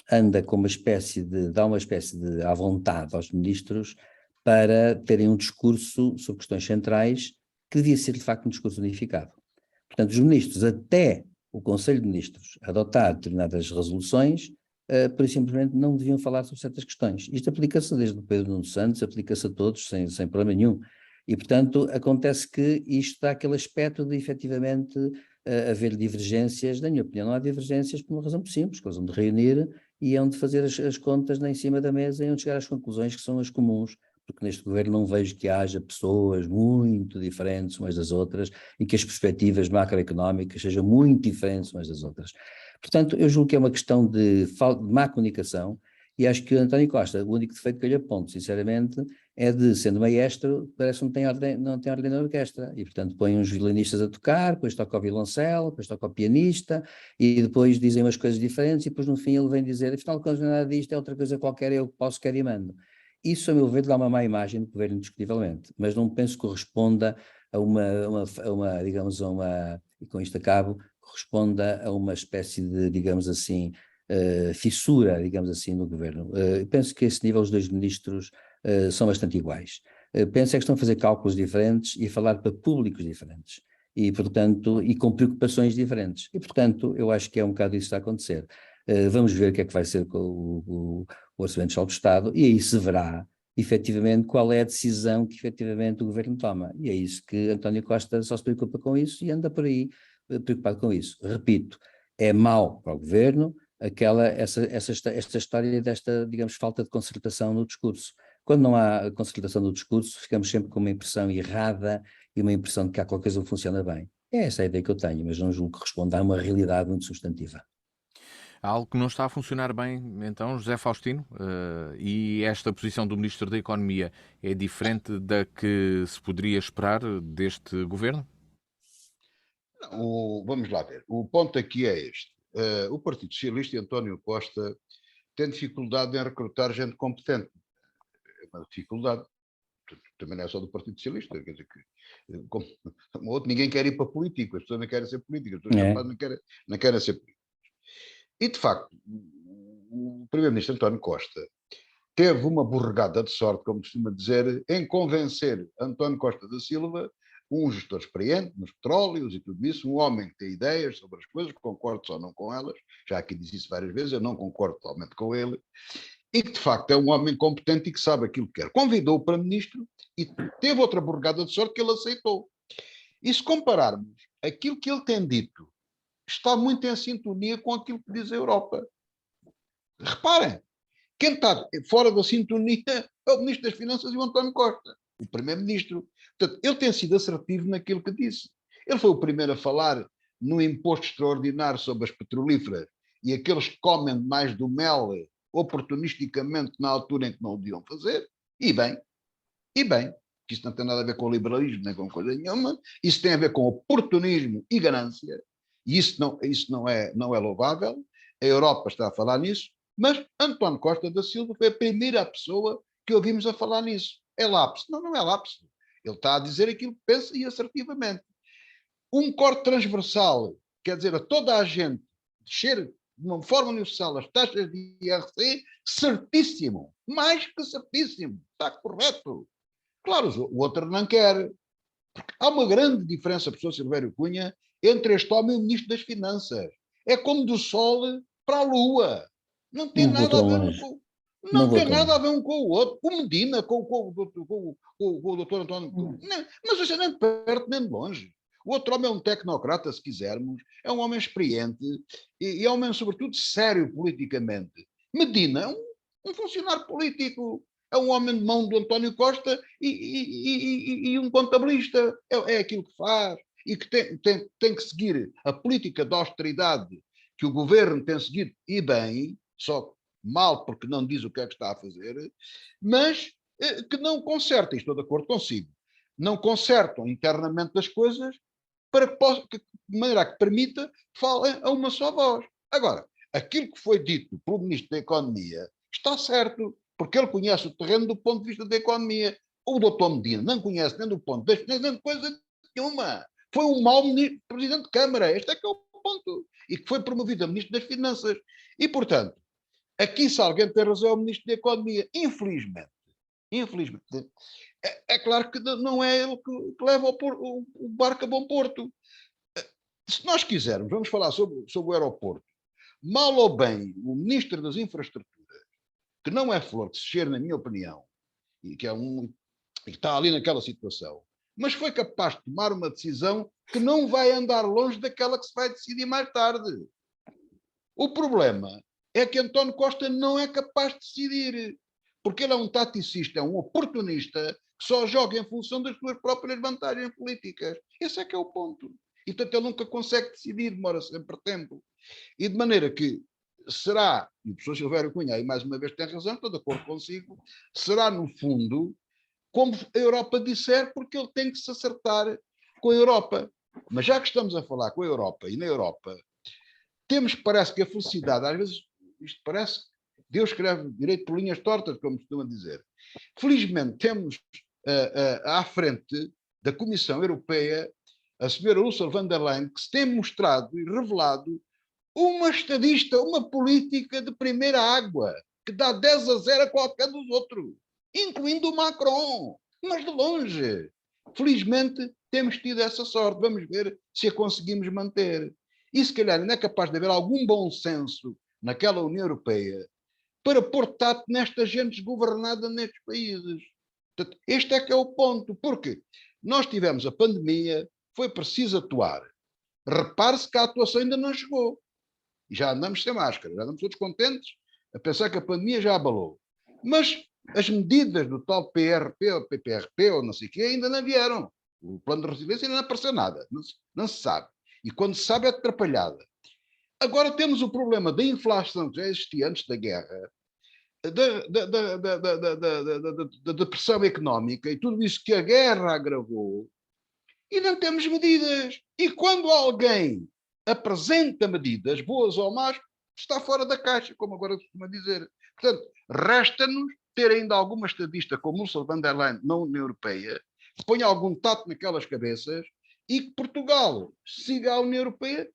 anda com dá uma espécie de à vontade aos ministros para terem um discurso sobre questões centrais que devia ser de facto um discurso unificado. Portanto, os ministros, até o Conselho de Ministros adotar determinadas resoluções, por isso simplesmente não deviam falar sobre certas questões. Isto aplica-se desde o Pedro Nuno Santos, aplica-se a todos sem problema nenhum. E, portanto, acontece que isto dá aquele aspecto de efetivamente haver divergências. Na minha opinião, não há divergências por uma razão muito simples, que eles vão de reunir e hão de fazer as contas em cima da mesa e hão de chegar às conclusões que são as comuns, porque neste governo não vejo que haja pessoas muito diferentes umas das outras e que as perspectivas macroeconómicas sejam muito diferentes umas das outras. Portanto, eu julgo que é uma questão de má comunicação e acho que o António Costa, o único defeito que eu lhe aponto, sinceramente, é de, sendo maestro, parece que não tem ordem na orquestra e, portanto, põe uns violinistas a tocar, depois toca o violoncelo, depois toca o pianista e depois dizem umas coisas diferentes e depois no fim ele vem dizer, afinal, quando não é nada disto, é outra coisa qualquer, eu posso, quero e mando. Isso, a meu ver, dá uma má imagem do governo, indiscutivelmente, mas não penso que corresponda digamos, e com isto acabo, corresponda a uma espécie de, digamos assim, fissura, digamos assim, no governo. Penso que a esse nível os dois ministros são bastante iguais. Penso é que estão a fazer cálculos diferentes e a falar para públicos diferentes. E, portanto, e com preocupações diferentes. E, portanto, eu acho que é um bocado isso que está a acontecer. Vamos ver o que é que vai ser com o Orçamento Geral do Estado e aí se verá, efetivamente, qual é a decisão que efetivamente o Governo toma. E é isso que António Costa só se preocupa com isso e anda por aí preocupado com isso. Repito, é mau para o Governo esta história desta, digamos, falta de concertação no discurso. Quando não há concertação no discurso, ficamos sempre com uma impressão errada e uma impressão de que há qualquer coisa que não funciona bem. É essa a ideia que eu tenho, mas não julgo que responda a uma realidade muito substantiva. Há algo que não está a funcionar bem, então, José Faustino, e esta posição do Ministro da Economia é diferente da que se poderia esperar deste governo? Vamos lá ver. O ponto aqui é este. O Partido Socialista e António Costa têm dificuldade em recrutar gente competente. É uma dificuldade. Também não é só do Partido Socialista. Quer dizer que, como outro, ninguém quer ir para político. As pessoas não querem ser políticas. As pessoas capazes não querem ser políticos. E, de facto, o Primeiro-Ministro António Costa teve uma borregada de sorte, como costuma dizer, em convencer António Costa da Silva, um gestor experiente nos petróleos e tudo isso, um homem que tem ideias sobre as coisas, concordo só não com elas, já aqui disse isso várias vezes, eu não concordo totalmente com ele, e que de facto é um homem competente e que sabe aquilo que quer. Convidou-o para ministro e teve outra borregada de sorte que ele aceitou. E se compararmos aquilo que ele tem dito, está muito em sintonia com aquilo que diz a Europa. Reparem, quem está fora da sintonia é o Ministro das Finanças e o António Costa, o Primeiro-Ministro. Portanto, ele tem sido assertivo naquilo que disse. Ele foi o primeiro a falar no imposto extraordinário sobre as petrolíferas e aqueles que comem mais do mel oportunisticamente na altura em que não o deviam fazer, e bem, que isso não tem nada a ver com o liberalismo nem com coisa nenhuma, isso tem a ver com oportunismo e ganância, e isso não é louvável. A Europa está a falar nisso, mas António Costa da Silva foi a primeira pessoa que ouvimos a falar nisso. É lapso? Não, não é lapso. Ele está a dizer aquilo que pensa e assertivamente. Um corte transversal, quer dizer, a toda a gente descer de uma forma universal as taxas de IRC, certíssimo, mais que certíssimo, está correto. Claro, o outro não quer. Há uma grande diferença, professor Silvério Cunha, entre este homem e o Ministro das Finanças. É como do Sol para a Lua. Não tem Não vou nada a tão ver longe. com... Não Não vou tem tão nada a longe. ver um com o outro. O Medina com o doutor António... Não, mas isso é nem de perto nem de longe. O outro homem é um tecnocrata, se quisermos, é um homem experiente e é um homem, sobretudo, sério politicamente. Medina é um funcionário político, é um homem de mão do António Costa e um contabilista. É aquilo que faz e que tem que seguir a política de austeridade que o governo tem seguido, e bem, só mal porque não diz o que é que está a fazer, mas que não conserta, e estou de acordo consigo, não consertam internamente as coisas para que possa, de maneira que permita que falem a uma só voz. Agora, aquilo que foi dito pelo Ministro da Economia está certo, porque ele conhece o terreno do ponto de vista da economia. O doutor Medina não conhece nem do ponto de vista, nem de coisa nenhuma. Foi um mau presidente de Câmara, este é que é o ponto. E que foi promovido a Ministro das Finanças. E, portanto, aqui se alguém tem razão é o Ministro da Economia. Infelizmente, é claro que não é ele que leva o barco a bom porto. Se nós quisermos, vamos falar sobre o aeroporto. Mal ou bem, o Ministro das Infraestruturas, que não é flor que se cheira, na minha opinião, e que está ali naquela situação, mas foi capaz de tomar uma decisão que não vai andar longe daquela que se vai decidir mais tarde. O problema é que António Costa não é capaz de decidir, porque ele é um taticista, é um oportunista que só joga em função das suas próprias vantagens políticas. Esse é que é o ponto. E, portanto, ele nunca consegue decidir, demora sempre tempo. E de maneira que será, e o professor Silvério Cunha aí mais uma vez tem razão, estou de acordo consigo, será no fundo como a Europa disser, porque ele tem que se acertar com a Europa. Mas já que estamos a falar com a Europa e na Europa, temos, parece que a felicidade, às vezes, isto parece que Deus escreve direito por linhas tortas, como costuma dizer. Felizmente temos à frente da Comissão Europeia a senhora Ursula von der Leyen, que se tem mostrado e revelado uma estadista, uma política de primeira água, que dá 10-0 a qualquer dos outros, incluindo o Macron, mas de longe. Felizmente temos tido essa sorte, vamos ver se a conseguimos manter. E se calhar não é capaz de haver algum bom senso naquela União Europeia para pôr tato nesta gente desgovernada nestes países. Portanto, este é que é o ponto, porque nós tivemos a pandemia, foi preciso atuar. Repare-se que a atuação ainda não chegou. E já andamos sem máscara, já andamos todos contentes a pensar que a pandemia já abalou. Mas as medidas do tal PRP ou PPRP ou não sei o quê ainda não vieram. O plano de resiliência ainda não apareceu nada, não se sabe. E quando se sabe é atrapalhada. Agora temos o problema da inflação que já existia antes da guerra, da depressão económica e tudo isso que a guerra agravou, e não temos medidas. E quando alguém apresenta medidas, boas ou más, está fora da caixa, como agora costuma dizer. Portanto, resta-nos ter ainda alguma estadista como Ursula von der Leyen na União Europeia, que ponha algum tato naquelas cabeças e que Portugal siga a União Europeia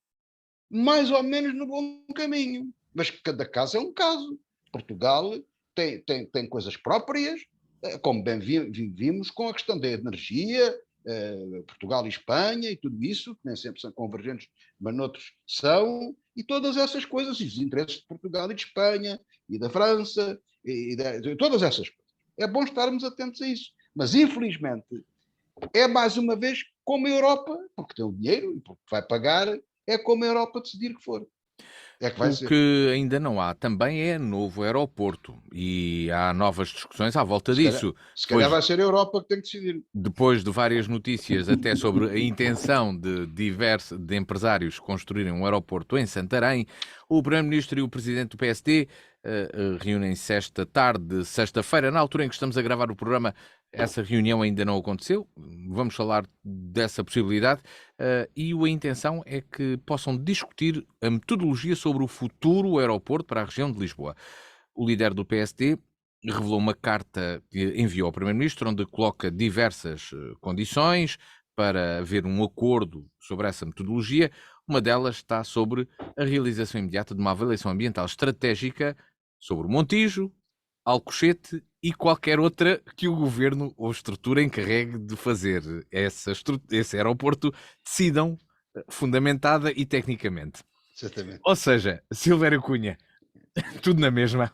mais ou menos no bom caminho. Mas cada caso é um caso. Portugal tem coisas próprias, como bem vimos com a questão da energia, Portugal e Espanha e tudo isso, que nem sempre são convergentes, mas noutros são, e todas essas coisas, e os interesses de Portugal e de Espanha, e da França, de todas essas coisas. É bom estarmos atentos a isso. Mas, infelizmente, é mais uma vez como a Europa, porque tem o dinheiro e porque vai pagar, é como a Europa decidir que for. É que vai O ser. que ainda não há também é novo aeroporto e há novas discussões à volta Se calhar, disso. se calhar Depois, vai ser a Europa que tem que decidir. depois de várias notícias até sobre a intenção de empresários construírem um aeroporto em Santarém, o Primeiro-Ministro e o Presidente do PSD reúnem-se esta tarde, sexta-feira, na altura em que estamos a gravar o programa. Essa reunião ainda não aconteceu, vamos falar dessa possibilidade, e a intenção é que possam discutir a metodologia sobre o futuro aeroporto para a região de Lisboa. O líder do PSD revelou uma carta que enviou ao Primeiro-Ministro, onde coloca diversas condições para haver um acordo sobre essa metodologia. Uma delas está sobre a realização imediata de uma avaliação ambiental estratégica sobre o Montijo, Alcochete e qualquer outra que o governo ou estrutura encarregue de fazer esse aeroporto, decidam, fundamentada e tecnicamente. Exatamente. Ou seja, Silvério Cunha, tudo na mesma.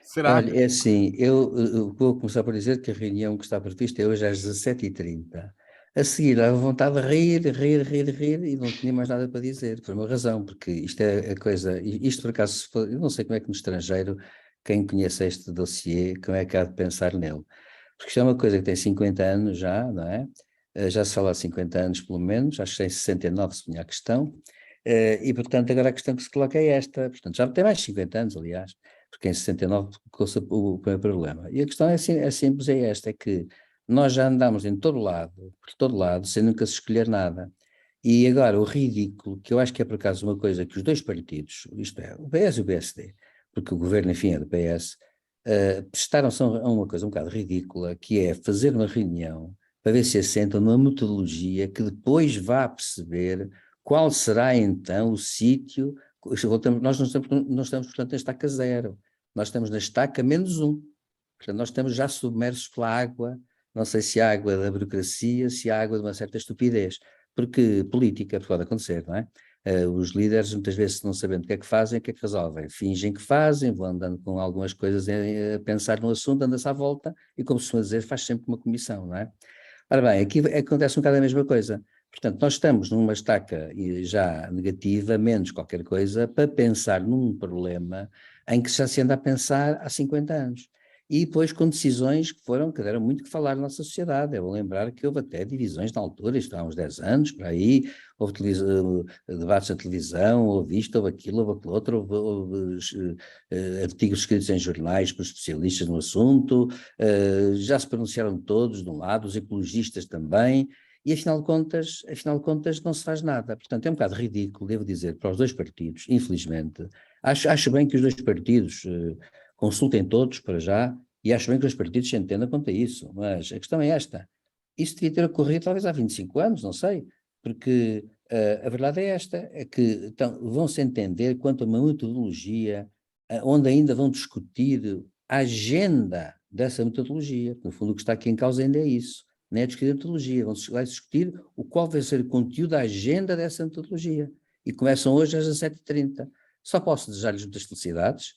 Será? Olha, é assim, eu vou começar por dizer que a reunião que está prevista é hoje às 17h30. A seguir, dava vontade de rir, e não tinha mais nada para dizer, por uma razão, porque isto é a coisa, isto por acaso, eu não sei como é que no estrangeiro, quem conhece este dossiê, como é que há de pensar nele. Porque isto é uma coisa que tem 50 anos já, não é? Já se fala há 50 anos pelo menos, acho que em 69 se punha a questão, e portanto agora a questão que se coloca é esta, portanto já tem mais de 50 anos, aliás, porque em 69 colocou-se o primeiro problema. E a questão é simples, é esta, é que nós já andamos em todo lado, por todo lado, sem nunca se escolher nada. E agora o ridículo, que eu acho que é por acaso uma coisa que os dois partidos, isto é, o PS e o PSD, porque o governo, enfim, é do PS, prestaram-se a uma coisa um bocado ridícula, que é fazer uma reunião para ver se assentam numa metodologia que depois vá perceber qual será então o sítio. Nós não estamos, portanto, na estaca zero, nós estamos na estaca -1. Portanto, nós estamos já submersos pela água, não sei se a água da burocracia, se a água de uma certa estupidez, porque política pode acontecer, não é? Os líderes muitas vezes não sabendo o que é que fazem, o que é que resolvem, fingem que fazem, vão andando com algumas coisas a pensar no assunto, anda-se à volta e, como se costuma dizer, faz sempre uma comissão, não é? Ora bem, aqui acontece um bocado a mesma coisa. Portanto, nós estamos numa estaca já negativa, menos qualquer coisa, para pensar num problema em que já se anda a pensar há 50 anos. E depois com decisões que deram muito que falar na nossa sociedade. Eu vou lembrar que houve até divisões na altura, isto há uns 10 anos, para aí, houve debates na televisão, houve isto, houve aquilo, houve aquilo outro, houve artigos escritos em jornais por especialistas no assunto, já se pronunciaram todos de um lado, os ecologistas também, e afinal de contas não se faz nada. Portanto, é um bocado ridículo, devo dizer, para os dois partidos, infelizmente. Acho bem que os dois partidos consultem todos para já, e acho bem que os partidos se entendam quanto a isso, mas a questão é esta. Isso devia ter ocorrido talvez há 25 anos, não sei, porque a verdade é esta, é que então, vão-se entender quanto a uma metodologia onde ainda vão discutir a agenda dessa metodologia. No fundo, o que está aqui em causa ainda é isso. Não é discutir a metodologia, vão discutir qual vai ser o conteúdo da agenda dessa metodologia. E começam hoje às 17h30. Só posso desejar-lhes muitas felicidades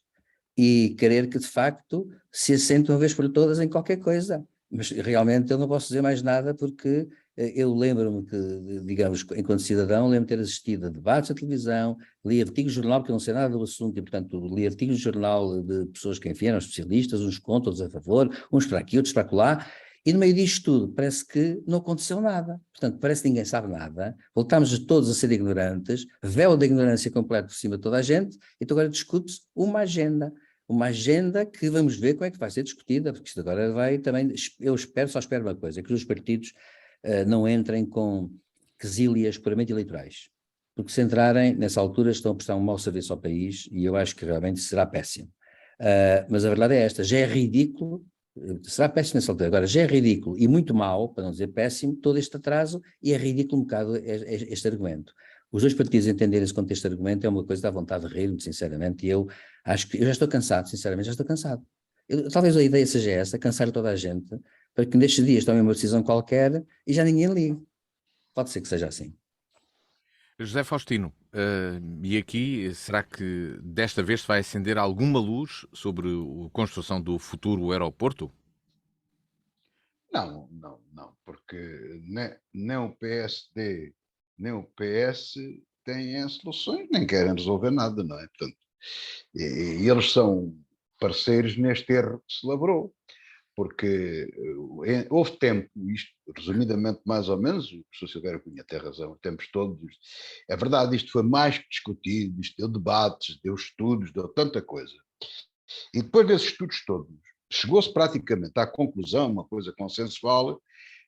e querer que, de facto, se assentem uma vez por todas em qualquer coisa. Mas realmente eu não posso dizer mais nada porque eu lembro-me que, digamos, enquanto cidadão, lembro-me de ter assistido a debates na televisão, li artigos de jornal, porque eu não sei nada do assunto, e portanto li artigos de jornal de pessoas que, enfim, eram especialistas, uns contra, outros a favor, uns para aqui, outros para acolá, e no meio disto tudo parece que não aconteceu nada. Portanto, parece que ninguém sabe nada, voltamos todos a ser ignorantes, véu da ignorância completa por cima de toda a gente, então agora discute-se uma agenda que vamos ver como é que vai ser discutida, porque isto agora vai também, só espero uma coisa, que os partidos não entrem com quesílias puramente eleitorais, porque se entrarem, nessa altura estão a prestar um mau serviço ao país e eu acho que realmente será péssimo. Mas a verdade é esta, já é ridículo, será péssimo nessa altura, agora já é ridículo e muito mau, para não dizer péssimo, todo este atraso e é ridículo um bocado este argumento. Os dois partidos entenderem-se quanto este argumento é uma coisa que dá vontade de rir, muito sinceramente, e eu acho que eu já estou cansado, sinceramente, já estou cansado. Talvez a ideia seja essa, cansar toda a gente, para que nestes dias tomem uma decisão qualquer e já ninguém ligue. Pode ser que seja assim. José Faustino, e aqui será que desta vez se vai acender alguma luz sobre a construção do futuro aeroporto? Não, não, não, porque nem o PSD, nem o PS têm soluções, nem querem resolver nada, não é? Portanto, e eles são parceiros neste erro que se lavrou, porque houve tempo, isto resumidamente mais ou menos, o professor Silvério Cunha tem razão, tempos todos, é verdade, isto foi mais que discutido, isto deu debates, deu estudos, deu tanta coisa. E depois desses estudos todos, chegou-se praticamente à conclusão, uma coisa consensual,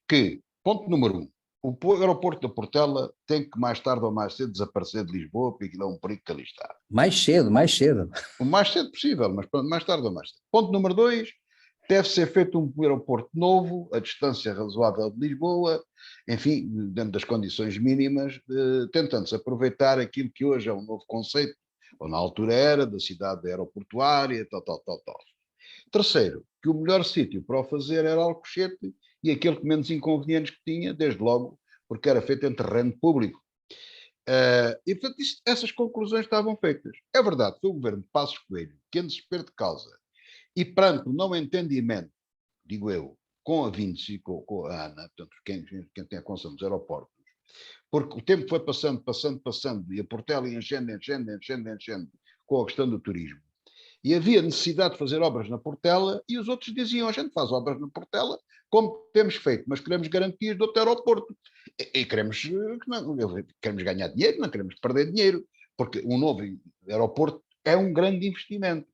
que, ponto número 1, o aeroporto da Portela tem que mais tarde ou mais cedo desaparecer de Lisboa, porque aquilo é um perigo que ali está. Mais cedo, mais cedo. O mais cedo possível, mas mais tarde ou mais cedo. Ponto número 2, deve ser feito um aeroporto novo, a distância razoável de Lisboa, enfim, dentro das condições mínimas, tentando-se aproveitar aquilo que hoje é um novo conceito, ou na altura era, da cidade aeroportuária, tal. Terceiro, que o melhor sítio para o fazer era Alcochete e aquele que menos inconvenientes que tinha, desde logo, porque era feito em terreno público. E, portanto, essas conclusões estavam feitas. É verdade, foi o governo de Passos Coelho que, em desespero de causa, e perante o não entendimento, digo eu, com a Vinci, com a ANA, portanto, quem tem a concessão dos aeroportos, porque o tempo foi passando, e a Portela ia enchendo, com a questão do turismo. E havia necessidade de fazer obras na Portela, e os outros diziam, a gente faz obras na Portela, como temos feito, mas queremos garantias do outro aeroporto. E queremos ganhar dinheiro, não queremos perder dinheiro, porque um novo aeroporto é um grande investimento.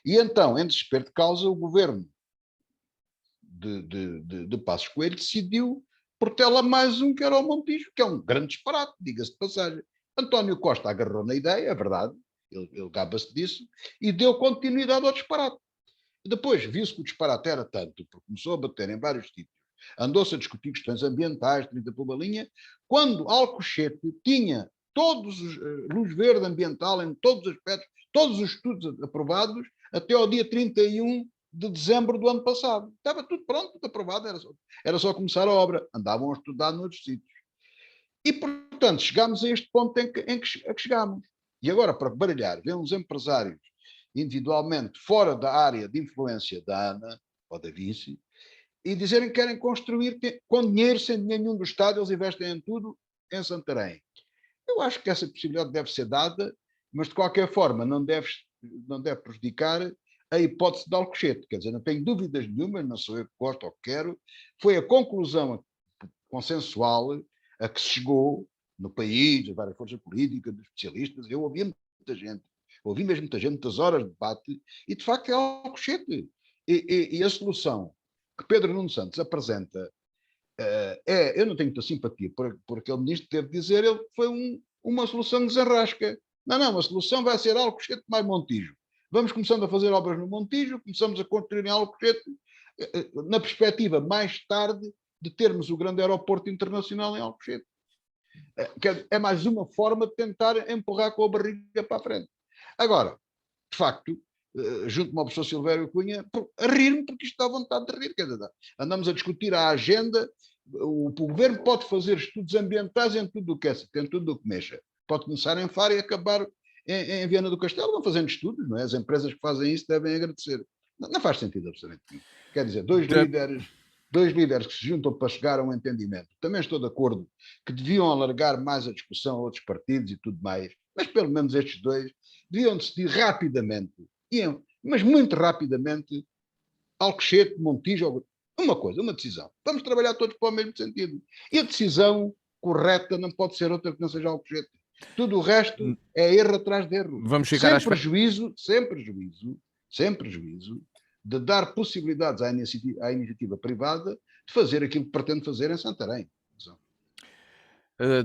E então, em desespero de causa, o governo de Passos Coelho decidiu Portela mais um, que era o Montijo, que é um grande disparate, diga-se de passagem. António Costa agarrou na ideia, é verdade, ele gaba-se disso, e deu continuidade ao disparate. E depois viu-se que o disparate era tanto, porque começou a bater em vários sítios, andou-se a discutir questões ambientais, 30 por uma linha, quando Alcochete tinha todos os luz verde ambiental em todos os aspectos, todos os estudos aprovados, até ao dia 31 de dezembro do ano passado. Estava tudo pronto, tudo aprovado, era só começar a obra. Andavam a estudar noutros sítios. E, portanto, chegámos a este ponto em que chegámos. E agora, para baralhar, vêm uns empresários individualmente fora da área de influência da ANA ou da Vinci e dizerem que querem construir com dinheiro, sem dinheiro nenhum do Estado, eles investem em tudo em Santarém. Eu acho que essa possibilidade deve ser dada, mas de qualquer forma não deve prejudicar a hipótese de Alcochete. Quer dizer, não tenho dúvidas nenhuma, não sou eu que gosto ou que quero, foi a conclusão consensual a que se chegou no país, as várias forças políticas, dos especialistas. Eu ouvi mesmo muita gente, muitas horas de debate, e de facto é Alcochete. E a solução que Pedro Nuno Santos apresenta eu não tenho muita simpatia por aquele ministro que teve de dizer, ele foi uma solução de desarrasca. Não, a solução vai ser Alcochete mais Montijo. Vamos começando a fazer obras no Montijo, começamos a construir em Alcochete, na perspectiva mais tarde de termos o grande aeroporto internacional em Alcochete. É mais uma forma de tentar empurrar com a barriga para a frente. Agora, de facto, junto-me ao professor Silvério Cunha, a rir-me, porque isto dá vontade de rir. Quer dizer, andamos a discutir a agenda, o governo pode fazer estudos ambientais em tudo o que tem tudo o que mexa. Pode começar em Faro e acabar em Viana do Castelo, vão fazendo estudos, não é? As empresas que fazem isso devem agradecer. Não faz sentido absolutamente nenhum. Quer dizer, dois líderes que se juntam para chegar a um entendimento. Também estou de acordo que deviam alargar mais a discussão a outros partidos e tudo mais, mas pelo menos estes dois deviam decidir rapidamente, mas muito rapidamente, Alcochete, Montijo, uma decisão. Vamos trabalhar todos para o mesmo sentido. E a decisão correta não pode ser outra que não seja Alcochete. Tudo o resto é erro atrás de erro. Vamos chegar sempre juízo de dar possibilidades à iniciativa privada de fazer aquilo que pretende fazer em Santarém.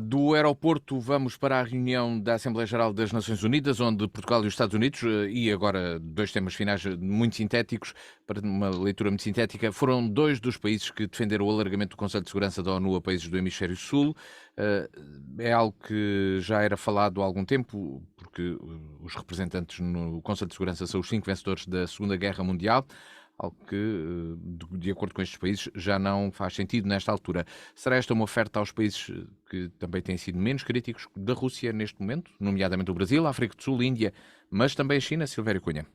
Do aeroporto vamos para a reunião da Assembleia Geral das Nações Unidas, onde Portugal e os Estados Unidos, e agora dois temas finais muito sintéticos, para uma leitura muito sintética, foram dois dos países que defenderam o alargamento do Conselho de Segurança da ONU a países do Hemisfério Sul. É algo que já era falado há algum tempo, porque os representantes no Conselho de Segurança são os 5 vencedores da Segunda Guerra Mundial, algo que, de acordo com estes países, já não faz sentido nesta altura. Será esta uma oferta aos países que também têm sido menos críticos da Rússia neste momento, nomeadamente o Brasil, a África do Sul, a Índia, mas também a China, Silvério Cunha?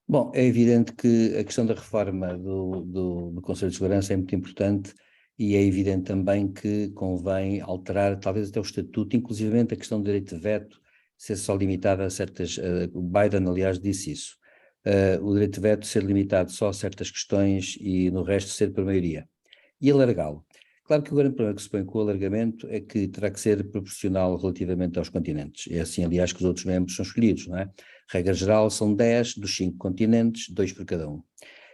Bom, é evidente que a questão da reforma do Conselho de Segurança é muito importante e é evidente também que convém alterar talvez até o estatuto, inclusivamente a questão do direito de veto, ser só limitada a certas, o Biden aliás disse isso, o direito de veto ser limitado só a certas questões e no resto ser por maioria, e alargá-lo. Claro que o grande problema que se põe com o alargamento é que terá que ser proporcional relativamente aos continentes. É assim, aliás, que os outros membros são escolhidos, não é? Regra geral, são 10 dos 5 continentes, 2 por cada um.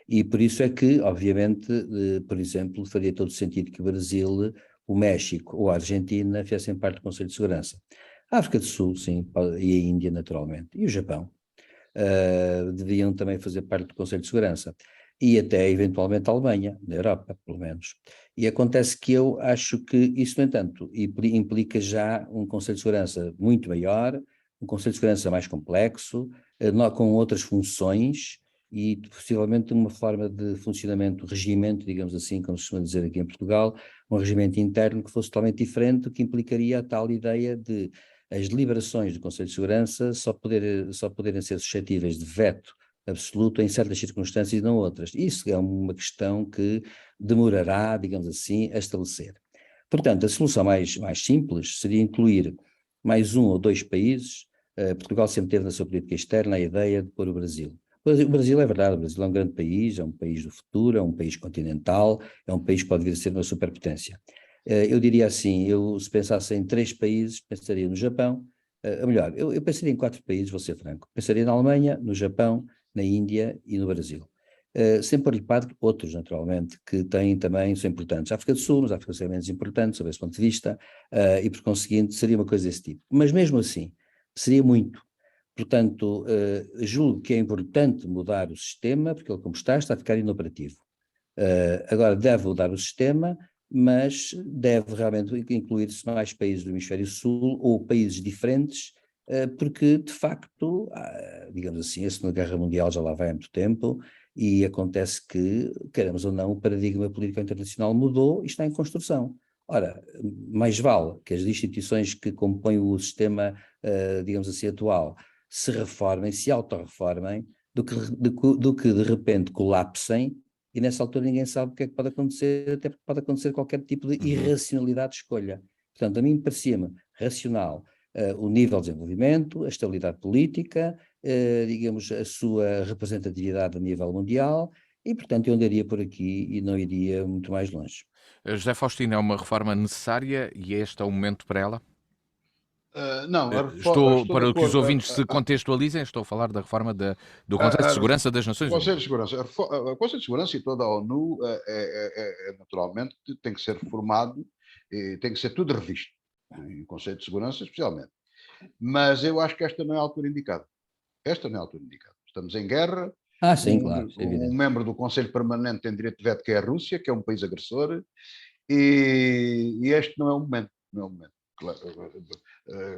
E por isso é que, obviamente, por exemplo, faria todo sentido que o Brasil, o México ou a Argentina fizessem parte do Conselho de Segurança. A África do Sul, sim, e a Índia, naturalmente, e o Japão. Deviam também fazer parte do Conselho de Segurança. E até, eventualmente, a Alemanha, na Europa, pelo menos. E acontece que eu acho que isso, no entanto, implica já um Conselho de Segurança muito maior, um Conselho de Segurança mais complexo, com outras funções e possivelmente uma forma de funcionamento, regimento, digamos assim, como se costuma dizer aqui em Portugal, um regimento interno que fosse totalmente diferente, o que implicaria a tal ideia de as deliberações do Conselho de Segurança só poderem ser suscetíveis de veto absoluto em certas circunstâncias e não outras. Isso é uma questão que demorará, digamos assim, a estabelecer. Portanto, a solução mais simples seria incluir mais um ou dois países. Portugal sempre teve na sua política externa a ideia de pôr o Brasil. O Brasil é verdade, o Brasil é um grande país, é um país do futuro, é um país continental, é um país que pode vir a ser uma superpotência. Eu diria assim, se pensasse em 3 países, pensaria no Japão, melhor, eu pensaria em 4 países, vou ser franco, pensaria na Alemanha, no Japão, na Índia e no Brasil. Sem pôr-lhe parte outros, naturalmente, que têm também, são importantes. A África do Sul, mas a África do Sul é menos importante, sob esse ponto de vista, e por conseguinte seria uma coisa desse tipo. Mas mesmo assim, seria muito. Portanto, julgo que é importante mudar o sistema, porque ele como está a ficar inoperativo. Agora, deve mudar o sistema, mas deve realmente incluir-se mais países do Hemisfério Sul ou países diferentes, porque, de facto, digamos assim, a Segunda Guerra Mundial já lá vai há muito tempo e acontece que, queremos ou não, o paradigma político internacional mudou e está em construção. Ora, mais vale que as instituições que compõem o sistema, digamos assim, atual, se reformem, se autorreformem, do que de repente colapsem e nessa altura ninguém sabe o que é que pode acontecer, até porque pode acontecer qualquer tipo de irracionalidade de escolha. Portanto, a mim parecia-me racional o nível de desenvolvimento, a estabilidade política, digamos, a sua representatividade a nível mundial, e portanto eu andaria por aqui e não iria muito mais longe. José Faustino, é uma reforma necessária e este é o momento para ela? Não, Estou, estou de para que os acordo. ouvintes se contextualizem, estou a falar da reforma do Conselho de A Segurança das O Nações Conselho Unidas. de Segurança, o Conselho de Segurança e toda a ONU naturalmente tem que ser reformado e tem que ser tudo revisto, e o Conselho de Segurança especialmente. Mas eu acho que esta não é a altura indicada. Esta não é a altura indicada. Estamos em guerra, Sim, claro, é um evidente. membro do Conselho Permanente tem direito de veto, que é a Rússia, que é um país agressor, e este não é o momento. Não é o momento. Claro,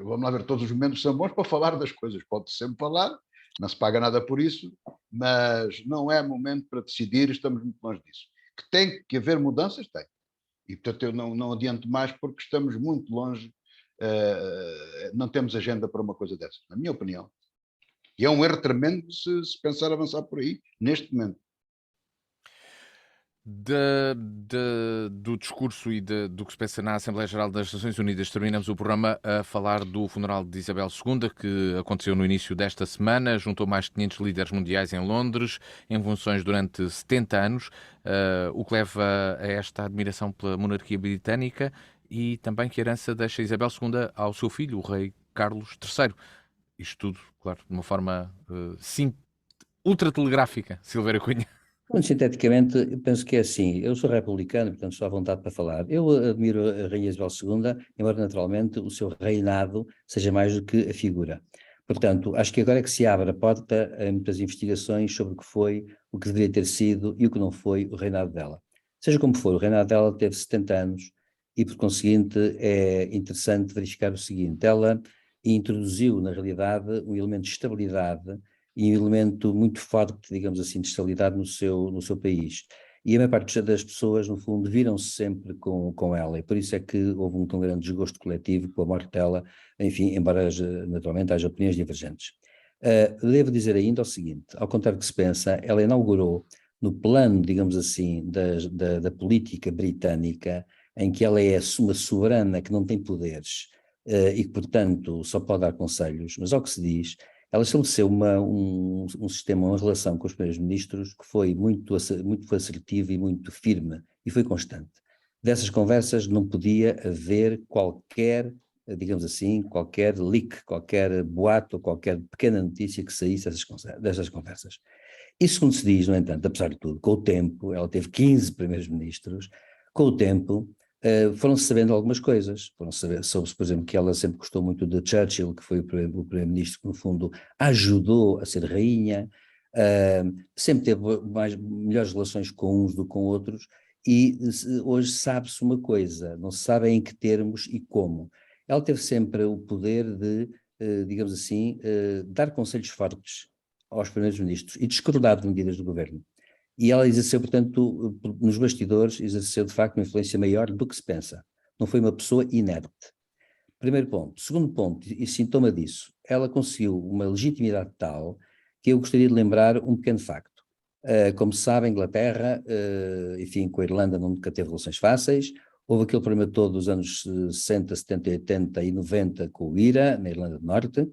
vamos lá ver, todos os momentos são bons para falar das coisas, pode sempre falar, não se paga nada por isso, mas não é momento para decidir, estamos muito longe disso. Que tem que haver mudanças, tem. E portanto eu não adianto mais porque estamos muito longe, não temos agenda para uma coisa dessas, na minha opinião. E é um erro tremendo se pensar avançar por aí, neste momento. Do discurso e do que se pensa na Assembleia Geral das Nações Unidas, terminamos o programa a falar do funeral de Isabel II, que aconteceu no início desta semana, juntou mais de 500 líderes mundiais em Londres, em funções durante 70 anos, o que leva a esta admiração pela monarquia britânica e também que a herança deixa Isabel II ao seu filho, o rei Carlos III. Isto tudo, claro, de uma forma ultra telegráfica, Silveira Cunha. Muito sinteticamente, eu penso que é assim, eu sou republicano, portanto estou à vontade para falar. Eu admiro a Rainha Isabel II, embora naturalmente o seu reinado seja mais do que a figura. Portanto, acho que agora é que se abre a porta a muitas investigações sobre o que foi, o que deveria ter sido e o que não foi o reinado dela. Seja como for, o reinado dela teve 70 anos e, por conseguinte, é interessante verificar o seguinte, ela introduziu, na realidade, um elemento de estabilidade e um elemento muito forte, digamos assim, de estabilidade no seu país. E a maior parte das pessoas, no fundo, viram-se sempre com ela, e por isso é que houve um tão grande desgosto coletivo com a morte dela, enfim, embora naturalmente haja opiniões divergentes. Devo dizer ainda o seguinte, ao contrário do que se pensa, ela inaugurou no plano, digamos assim, da política britânica, em que ela é uma soberana que não tem poderes e que, portanto, só pode dar conselhos, mas ao que se diz, ela estabeleceu um sistema, uma relação com os primeiros-ministros que foi muito assertivo e muito firme, e foi constante. Dessas conversas não podia haver qualquer, digamos assim, qualquer leak, qualquer boato, qualquer pequena notícia que saísse dessas conversas. Isso, como se diz, no entanto, apesar de tudo, com o tempo, ela teve 15 primeiros-ministros, com o tempo foram-se sabendo algumas coisas. Soube-se, por exemplo, que ela sempre gostou muito de Churchill, que foi o primeiro-ministro que, no fundo, a ajudou a ser rainha, sempre teve melhores relações com uns do que com outros, e hoje sabe-se uma coisa, não se sabe em que termos e como. Ela teve sempre o poder de, digamos assim, dar conselhos fortes aos primeiros-ministros e discordar de medidas do governo. E ela exerceu, portanto, nos bastidores, exerceu de facto uma influência maior do que se pensa. Não foi uma pessoa inerte. Primeiro ponto. Segundo ponto, e sintoma disso, ela conseguiu uma legitimidade tal que eu gostaria de lembrar um pequeno facto. Como se sabe, a Inglaterra, enfim, com a Irlanda nunca teve relações fáceis. Houve aquele problema todo dos anos 60, 70, 80 e 90 com o IRA, na Irlanda do Norte.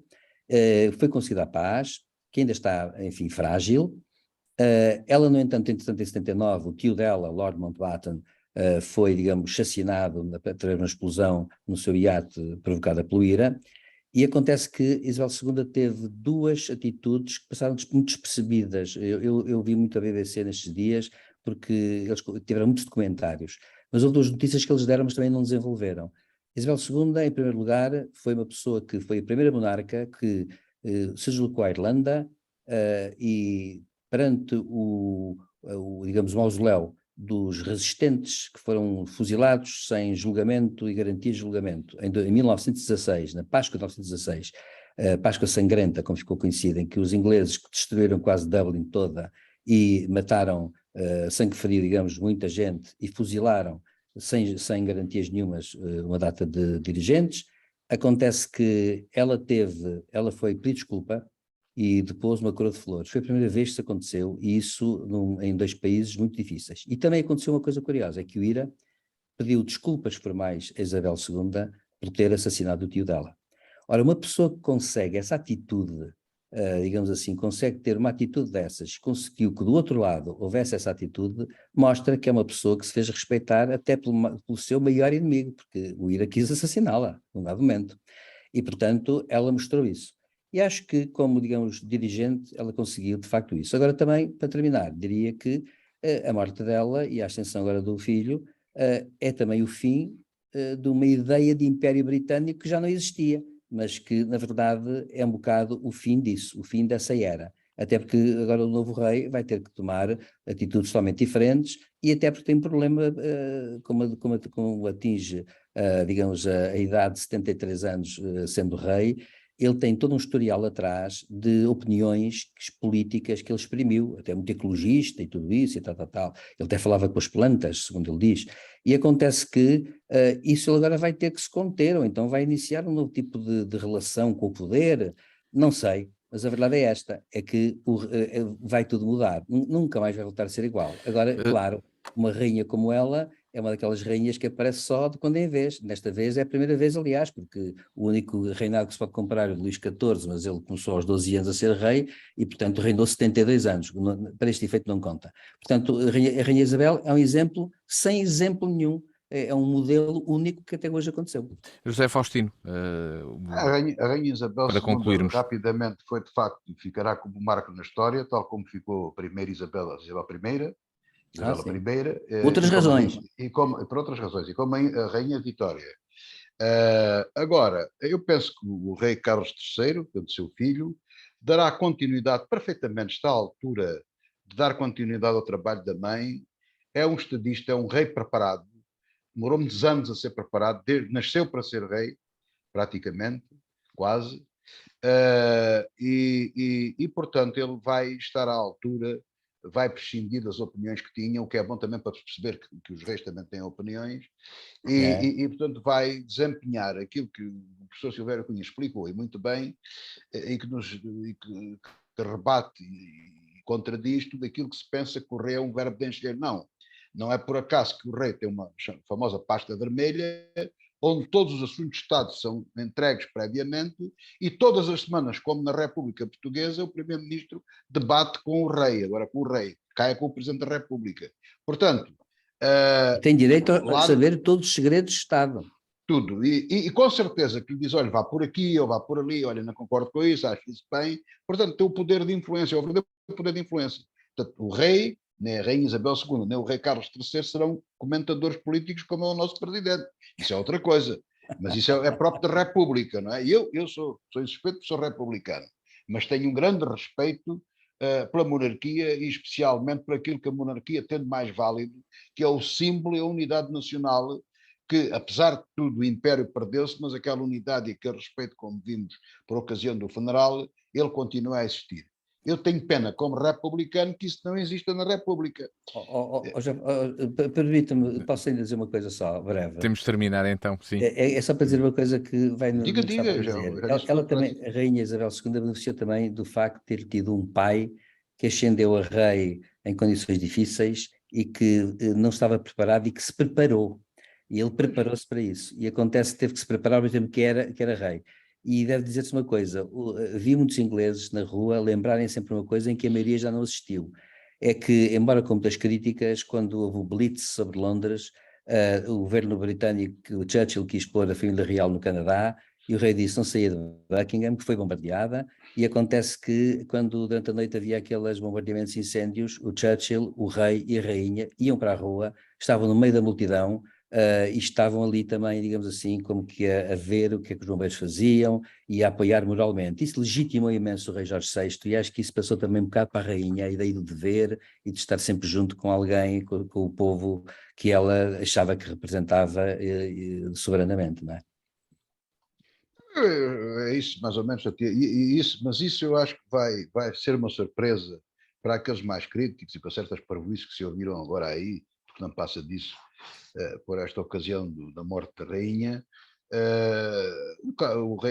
Foi conseguida a paz, que ainda está, enfim, frágil. Ela, no entanto, entretanto, em 79, o tio dela, Lord Mountbatten, foi, digamos, chacinado através de uma explosão no seu iate provocada pelo IRA, e acontece que Isabel II teve duas atitudes que passaram muito despercebidas. Eu vi muito a BBC nestes dias, porque eles tiveram muitos documentários, mas houve duas notícias que eles deram, mas também não desenvolveram. Isabel II, em primeiro lugar, foi uma pessoa que foi a primeira monarca que se deslocou à Irlanda e perante digamos, o mausoléu dos resistentes que foram fuzilados sem julgamento e garantia de julgamento em 1916, na Páscoa de 1916, Páscoa Sangrenta, como ficou conhecida, em que os ingleses destruíram quase Dublin toda e mataram sangue frio, digamos, muita gente e fuzilaram sem garantias nenhumas uma data de dirigentes. Acontece que ela foi pedir desculpa e depois uma coroa de flores. Foi a primeira vez que isso aconteceu, e isso em dois países muito difíceis. E também aconteceu uma coisa curiosa, é que o IRA pediu desculpas formais a Isabel II por ter assassinado o tio dela. Ora, uma pessoa que consegue essa atitude, digamos assim, consegue ter uma atitude dessas, conseguiu que do outro lado houvesse essa atitude, mostra que é uma pessoa que se fez respeitar até pelo seu maior inimigo, porque o IRA quis assassiná-la, num dado momento. E, portanto, ela mostrou isso. E acho que, como, digamos, dirigente, ela conseguiu, de facto, isso. Agora, também, para terminar, diria que a morte dela e a ascensão agora do filho é também o fim de uma ideia de Império Britânico que já não existia, mas que, na verdade, é um bocado o fim disso, o fim dessa era. Até porque agora o novo rei vai ter que tomar atitudes totalmente diferentes e até porque tem um problema, como atinge digamos, a idade de 73 anos sendo rei, ele tem todo um historial atrás de opiniões políticas que ele exprimiu, até muito ecologista e tudo isso e tal. Ele até falava com as plantas, segundo ele diz, e acontece que isso ele agora vai ter que se conter, ou então vai iniciar um novo tipo de relação com o poder, não sei. Mas a verdade é esta, é que vai tudo mudar, nunca mais vai voltar a ser igual. Agora, claro, uma rainha como ela é uma daquelas rainhas que aparece só de quando em vez. Desta vez é a primeira vez, aliás, porque o único reinado que se pode comparar é o de Luís XIV, mas ele começou aos 12 anos a ser rei e, portanto, reinou 72 anos. Para este efeito não conta. Portanto, a Rainha Isabel é um exemplo sem exemplo nenhum. É um modelo único que até hoje aconteceu. José Faustino, A Rainha Isabel para II concluirmos. rapidamente foi de facto e ficará como marco na história, tal como ficou a primeira Isabel I, Isabela Sim. I, Outras razões. por outras razões, e como a Rainha Vitória. Agora, eu penso que o rei Carlos III, portanto, seu filho, dará continuidade perfeitamente, está à altura de dar continuidade ao trabalho da mãe, é um estadista, é um rei preparado, demorou muitos anos a ser preparado, nasceu para ser rei, praticamente, quase, portanto ele vai estar à altura, vai prescindir das opiniões que tinham, o que é bom também para perceber que os reis também têm opiniões, portanto vai desempenhar aquilo que o professor Silvério Cunha explicou e muito bem, e que rebate contradiz tudo aquilo que se pensa que o rei é um verbo de encher. Não é por acaso que o rei tem uma famosa pasta vermelha, onde todos os assuntos de Estado são entregues previamente e todas as semanas, como na República Portuguesa, o primeiro-ministro debate com o rei, agora com o rei, cai com o presidente da República. Portanto... tem direito a saber todos os segredos de Estado. Tudo. E com certeza que lhe diz, olha, vá por aqui ou vá por ali, olha, não concordo com isso, acho isso bem. Portanto, tem o poder de influência, o verdadeiro poder de influência. Portanto, o rei, nem a rainha Isabel II, nem o rei Carlos III serão comentadores políticos como é o nosso presidente. Isso é outra coisa. Mas isso é próprio da República, não é? E eu sou insuspeito porque sou republicano, mas tenho um grande respeito pela monarquia e especialmente por aquilo que a monarquia tem de mais válido, que é o símbolo e a unidade nacional, que, apesar de tudo, o Império perdeu-se, mas aquela unidade e aquele respeito, como vimos por ocasião do funeral, ele continua a existir. Eu tenho pena, como republicano, que isso não exista na República. Permita-me, posso ainda dizer uma coisa só, breve? Temos de terminar então, sim. É só para dizer uma coisa que vai no Diga, ela também, a rainha Isabel II, beneficiou também do facto de ter tido um pai que ascendeu a rei em condições difíceis e que não estava preparado e que se preparou. E ele preparou-se para isso. E acontece que teve que se preparar ao mesmo tempo que era rei. E deve dizer-se uma coisa, vi muitos ingleses na rua lembrarem sempre uma coisa em que a maioria já não assistiu. É que, embora com muitas críticas, quando houve o Blitz sobre Londres, o governo britânico, o Churchill quis pôr a família real no Canadá, e o rei disse não saía de Buckingham, que foi bombardeada, e acontece que quando durante a noite havia aqueles bombardeamentos e incêndios, o Churchill, o rei e a rainha iam para a rua, estavam no meio da multidão, e estavam ali também, digamos assim, como que a ver o que é que os bombeiros faziam e a apoiar moralmente. Isso legitimou imenso o rei Jorge VI e acho que isso passou também um bocado para a rainha, a ideia do dever e de estar sempre junto com alguém, com o povo que ela achava que representava soberanamente, não é? É isso, mais ou menos. Mas isso eu acho que vai ser uma surpresa para aqueles mais críticos e para certas parvoíces que se ouviram agora aí, porque não passa disso, por esta ocasião da morte da rainha.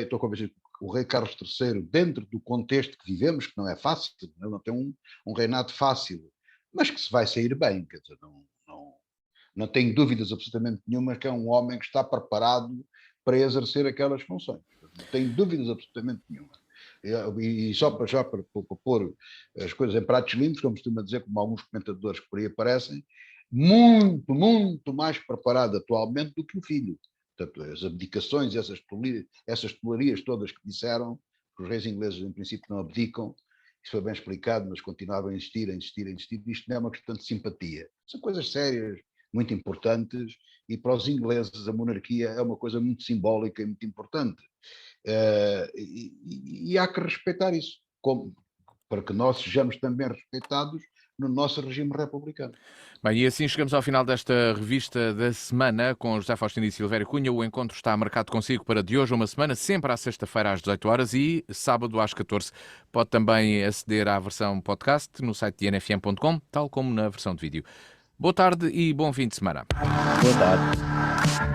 Estou convencido que o rei Carlos III, dentro do contexto que vivemos, que não é fácil, não tem um reinado fácil, mas que se vai sair bem, quer dizer, não tenho dúvidas absolutamente nenhuma que é um homem que está preparado para exercer aquelas funções. Não tenho dúvidas absolutamente nenhuma. E só para pôr as coisas em pratos limpos, como costuma dizer, como alguns comentadores que por aí aparecem, muito, muito mais preparado atualmente do que o filho. Portanto, as abdicações, essas tolerias todas que disseram, que os reis ingleses em princípio não abdicam, isso foi bem explicado, mas continuavam a insistir. Isto não é uma questão de simpatia. São coisas sérias, muito importantes, e para os ingleses a monarquia é uma coisa muito simbólica e muito importante. E há que respeitar isso, para que nós sejamos também respeitados no nosso regime republicano. Bem, e assim chegamos ao final desta revista da semana com José Faustino e Silvério Cunha. O encontro está marcado consigo para de hoje uma semana, sempre à sexta-feira às 18 horas e sábado às 14. Pode também aceder à versão podcast no site de nfm.com, tal como na versão de vídeo. Boa tarde e bom fim de semana. Boa tarde.